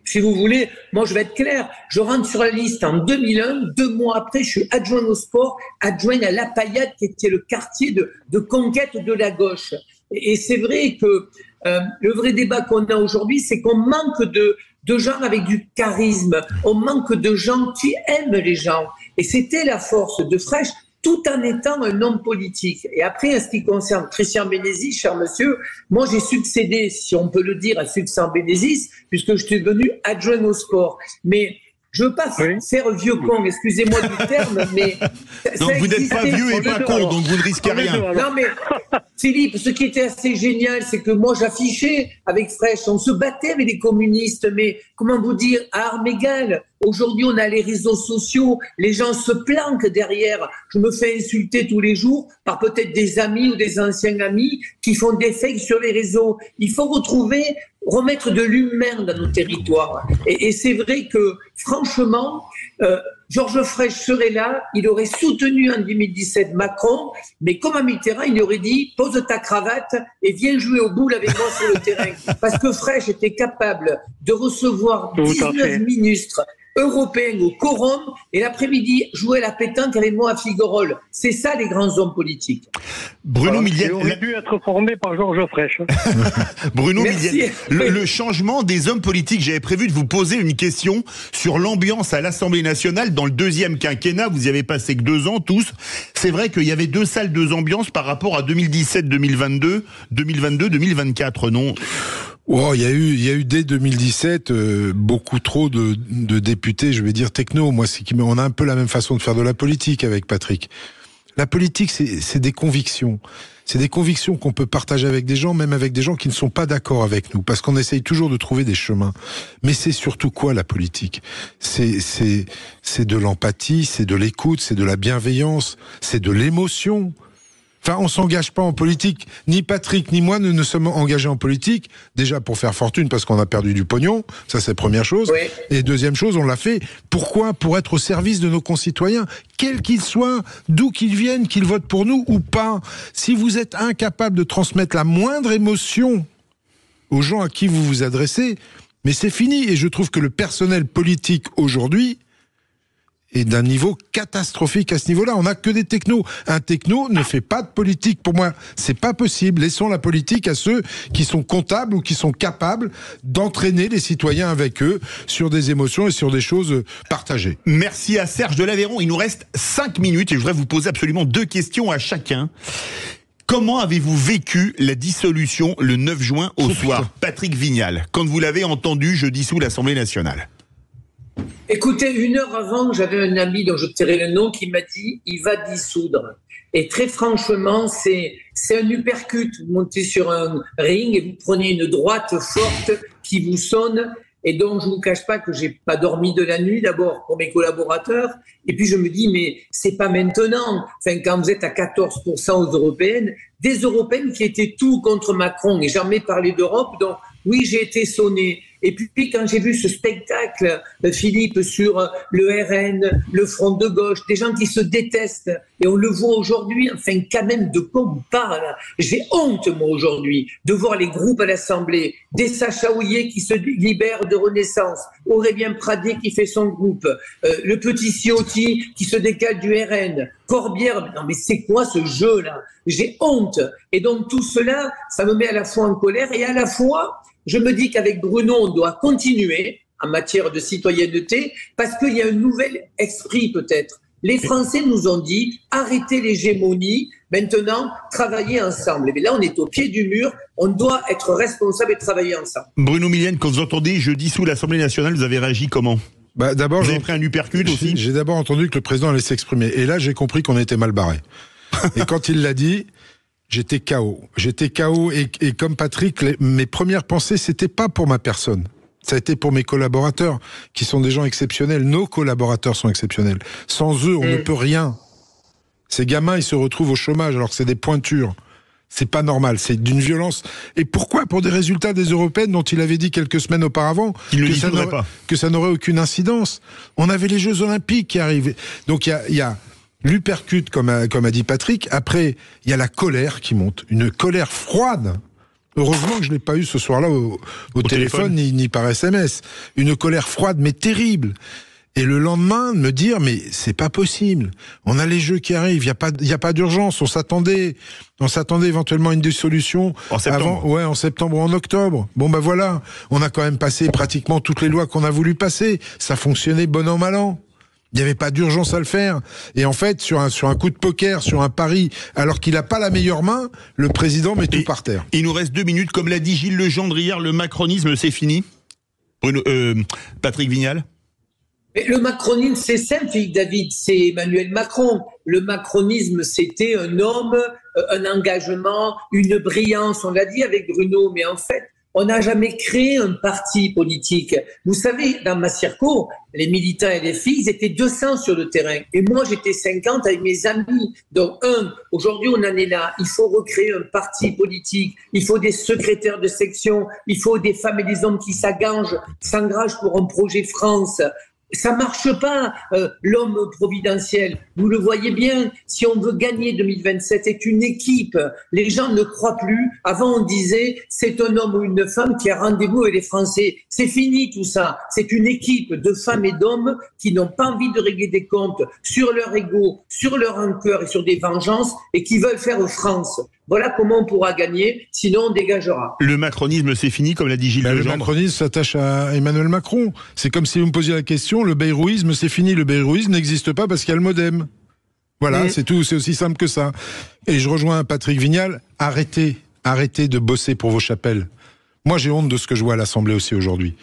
si vous voulez, moi je vais être clair, je rentre sur la liste en 2001, 2 mois après je suis adjoint au sport, adjoint à La Paillade qui était le quartier de conquête de la gauche. Et c'est vrai que le vrai débat qu'on a aujourd'hui, c'est qu'on manque de gens avec du charisme, on manque de gens qui aiment les gens. Et c'était la force de Frêche, tout en étant un homme politique. Et après, en ce qui concerne Christian Bénézis, cher monsieur, moi j'ai succédé, si on peut le dire, à Christian Bénézis, puisque je suis devenu adjoint au sport. Mais je veux pas faire vieux con, excusez-moi du terme, mais... Donc vous n'êtes pas vieux et pas con, donc vous ne risquez rien. Non mais, Philippe, ce qui était assez génial, c'est que moi j'affichais avec Frêche, on se battait avec les communistes, mais comment vous dire, à armes égales. Aujourd'hui, on a les réseaux sociaux, les gens se planquent derrière. Je me fais insulter tous les jours par peut-être des amis ou des anciens amis qui font des fakes sur les réseaux. Il faut remettre de l'humain dans nos territoires. Et c'est vrai que, franchement, Georges Frêche serait là, il aurait soutenu en 2017 Macron, mais comme à Mitterrand, il aurait dit « pose ta cravate et viens jouer au boule avec moi sur le terrain ». Parce que Frêche était capable de recevoir 19 ministres européens au quorum et l'après-midi jouer à la pétanque avec moi à Figuerolles. C'est ça les grands hommes politiques. Bruno Millienne. Il aurait dû être formé par Georges Frêche. Bruno Millienne. Le changement des hommes politiques, j'avais prévu de vous poser une question sur l'ambiance à l'Assemblée nationale dans le deuxième quinquennat. Vous y avez passé que 2 ans tous. C'est vrai qu'il y avait 2 salles, 2 ambiances par rapport à 2017-2022, 2022-2024, non? Oh, il y a eu dès 2017 beaucoup trop de députés, je vais dire techno. Moi, on a un peu la même façon de faire de la politique avec Patrick. La politique, c'est des convictions. C'est des convictions qu'on peut partager avec des gens, même avec des gens qui ne sont pas d'accord avec nous, parce qu'on essaye toujours de trouver des chemins. Mais c'est surtout quoi la politique? C'est de l'empathie, c'est de l'écoute, c'est de la bienveillance, c'est de l'émotion. Enfin, on s'engage pas en politique. Ni Patrick, ni moi ne sommes engagés en politique. Déjà pour faire fortune, parce qu'on a perdu du pognon. Ça, c'est la première chose. Oui. Et deuxième chose, on l'a fait. Pourquoi? Pour être au service de nos concitoyens. Quels qu'ils soient, d'où qu'ils viennent, qu'ils votent pour nous ou pas. Si vous êtes incapable de transmettre la moindre émotion aux gens à qui vous vous adressez, mais c'est fini. Et je trouve que le personnel politique aujourd'hui est d'un niveau catastrophique à ce niveau-là. On n'a que des technos. Un techno ne fait pas de politique. Pour moi, c'est pas possible. Laissons la politique à ceux qui sont comptables ou qui sont capables d'entraîner les citoyens avec eux sur des émotions et sur des choses partagées. Merci à Serge de l'Aveyron. Il nous reste 5 minutes et je voudrais vous poser absolument 2 questions à chacun. Comment avez-vous vécu la dissolution le 9 juin au soir, Patrick Vignal, quand vous l'avez entendu, je dissous l'Assemblée nationale? Écoutez, 1 heure avant, j'avais un ami dont je tairai le nom qui m'a dit « il va dissoudre ». Et très franchement, c'est un uppercut. Vous montez sur un ring et vous prenez une droite forte qui vous sonne. Et donc, je ne vous cache pas que j'ai pas dormi de la nuit, d'abord pour mes collaborateurs. Et puis, je me dis, mais c'est pas maintenant. Enfin, quand vous êtes à 14% aux européennes, des européennes qui étaient tout contre Macron. Et jamais parlé d'Europe. Donc, oui, j'ai été sonné. Et puis, quand j'ai vu ce spectacle, Philippe, sur le RN, le Front de gauche, des gens qui se détestent, et on le voit aujourd'hui, enfin, quand même, de quoi on parle? J'ai honte, moi, aujourd'hui, de voir les groupes à l'Assemblée, des Sacha Houillet qui se libèrent de Renaissance, Aurélien Pradé qui fait son groupe, le petit Ciotti qui se décale du RN, Corbière, non mais c'est quoi ce jeu-là? J'ai honte. Et donc, tout cela, ça me met à la fois en colère, et à la fois, je me dis qu'avec Bruno, on doit continuer en matière de citoyenneté parce qu'il y a un nouvel esprit peut-être. Les Français nous ont dit arrêtez l'hégémonie, maintenant travaillez ensemble. Mais là, on est au pied du mur, on doit être responsable et travailler ensemble. Bruno Millienne, quand vous entendez je dissous l'Assemblée nationale, vous avez réagi comment? D'abord, vous avez pris un uppercut aussi? J'ai d'abord entendu que le président allait s'exprimer. Et là, j'ai compris qu'on était mal barré. Et quand il l'a dit, j'étais KO. J'étais KO et comme Patrick, mes premières pensées, c'était pas pour ma personne. Ça a été pour mes collaborateurs, qui sont des gens exceptionnels. Nos collaborateurs sont exceptionnels. Sans eux, on ne peut rien. Ces gamins, ils se retrouvent au chômage alors que c'est des pointures. C'est pas normal, c'est d'une violence. Et pourquoi? Pour des résultats des européennes dont il avait dit quelques semaines auparavant que ça n'aurait aucune incidence. On avait les Jeux Olympiques qui arrivaient. Donc il y a l'uppercut, comme a dit Patrick. Après, il y a la colère qui monte. Une colère froide. Heureusement que je ne l'ai pas eu ce soir-là au téléphone ni par SMS. Une colère froide, mais terrible. Et le lendemain, me dire, mais c'est pas possible. On a les Jeux qui arrivent, il y a pas d'urgence. On s'attendait éventuellement à une dissolution en septembre. En septembre ou en octobre. Bon ben voilà, on a quand même passé pratiquement toutes les lois qu'on a voulu passer. Ça fonctionnait bon an mal an. Il n'y avait pas d'urgence à le faire. Et en fait, sur un coup de poker, sur un pari, alors qu'il n'a pas la meilleure main, le président met tout par terre. Il nous reste 2 minutes. Comme l'a dit Gilles Legendre hier, le macronisme, c'est fini. Patrick Vignal? Le macronisme, c'est simple, Philippe David, c'est Emmanuel Macron. Le macronisme, c'était un homme, un engagement, une brillance, on l'a dit avec Bruno, mais en fait, on n'a jamais créé un parti politique. Vous savez, dans ma circo, les militants et les filles, ils étaient 200 sur le terrain. Et moi, j'étais 50 avec mes amis. Donc, aujourd'hui, on en est là. Il faut recréer un parti politique. Il faut des secrétaires de section. Il faut des femmes et des hommes qui s'engagent pour un projet France. Ça marche pas, l'homme providentiel. Vous le voyez bien, si on veut gagner 2027, c'est une équipe. Les gens ne croient plus. Avant, on disait, c'est un homme ou une femme qui a rendez-vous avec les Français. C'est fini tout ça. C'est une équipe de femmes et d'hommes qui n'ont pas envie de régler des comptes sur leur ego, sur leur rancœur et sur des vengeances et qui veulent faire France. Voilà comment on pourra gagner, sinon on dégagera. Le macronisme, c'est fini, comme l'a dit Gilles Legendre. Le macronisme s'attache à Emmanuel Macron. C'est comme si vous me posiez la question, le bayrou-isme, c'est fini. Le bayrou-isme n'existe pas parce qu'il y a le modem. Voilà, c'est tout, c'est aussi simple que ça. Et je rejoins Patrick Vignal, arrêtez de bosser pour vos chapelles. Moi, j'ai honte de ce que je vois à l'Assemblée aussi aujourd'hui.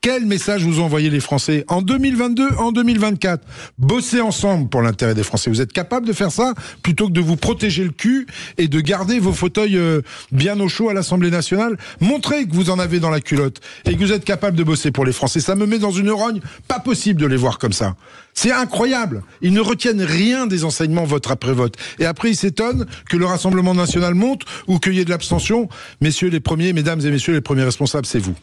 Quel message vous envoyez les Français en 2022, en 2024 ? Bossez ensemble pour l'intérêt des Français. Vous êtes capable de faire ça plutôt que de vous protéger le cul et de garder vos fauteuils bien au chaud à l'Assemblée nationale ? Montrez que vous en avez dans la culotte et que vous êtes capable de bosser pour les Français. Ça me met dans une rogne, pas possible de les voir comme ça. C'est incroyable. Ils ne retiennent rien des enseignements vote après vote. Et après, ils s'étonnent que le Rassemblement national monte ou qu'il y ait de l'abstention. Mesdames et messieurs les premiers responsables, c'est vous.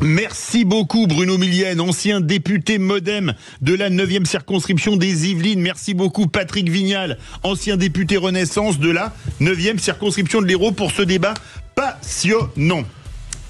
Merci beaucoup Bruno Millienne, ancien député MoDem de la 9e circonscription des Yvelines. Merci beaucoup Patrick Vignal, ancien député Renaissance de la 9e circonscription de l'Hérault pour ce débat passionnant.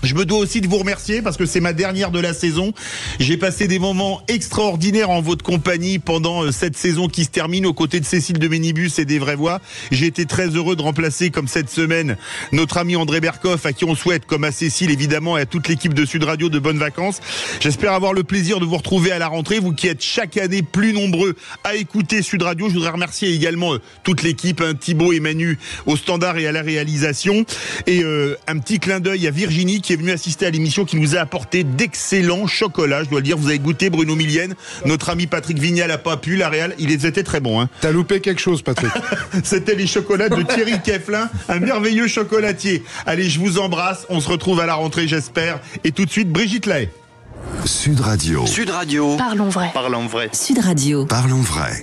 Je me dois aussi de vous remercier parce que c'est ma dernière de la saison. J'ai passé des moments extraordinaires en votre compagnie pendant cette saison qui se termine aux côtés de Cécile de Ménibus et des Vraies Voix. J'ai été très heureux de remplacer, comme cette semaine, notre ami André Berkoff, à qui on souhaite, comme à Cécile évidemment et à toute l'équipe de Sud Radio, de bonnes vacances. J'espère avoir le plaisir de vous retrouver à la rentrée, vous qui êtes chaque année plus nombreux à écouter Sud Radio. Je voudrais remercier également toute l'équipe, Thibaut et Manu au standard et à la réalisation. Et un petit clin d'œil à Virginie qui est venu assister à l'émission, qui nous a apporté d'excellents chocolats. Je dois le dire, vous avez goûté Bruno Millienne. Notre ami Patrick Vignal n'a pas pu, la réal, ils étaient très bons. Hein. T'as loupé quelque chose, Patrick. C'était les chocolats de Thierry Keflin, un merveilleux chocolatier. Allez, je vous embrasse. On se retrouve à la rentrée, j'espère. Et tout de suite, Brigitte Lahaye. Sud Radio. Sud Radio. Parlons vrai. Parlons vrai. Sud Radio. Parlons vrai.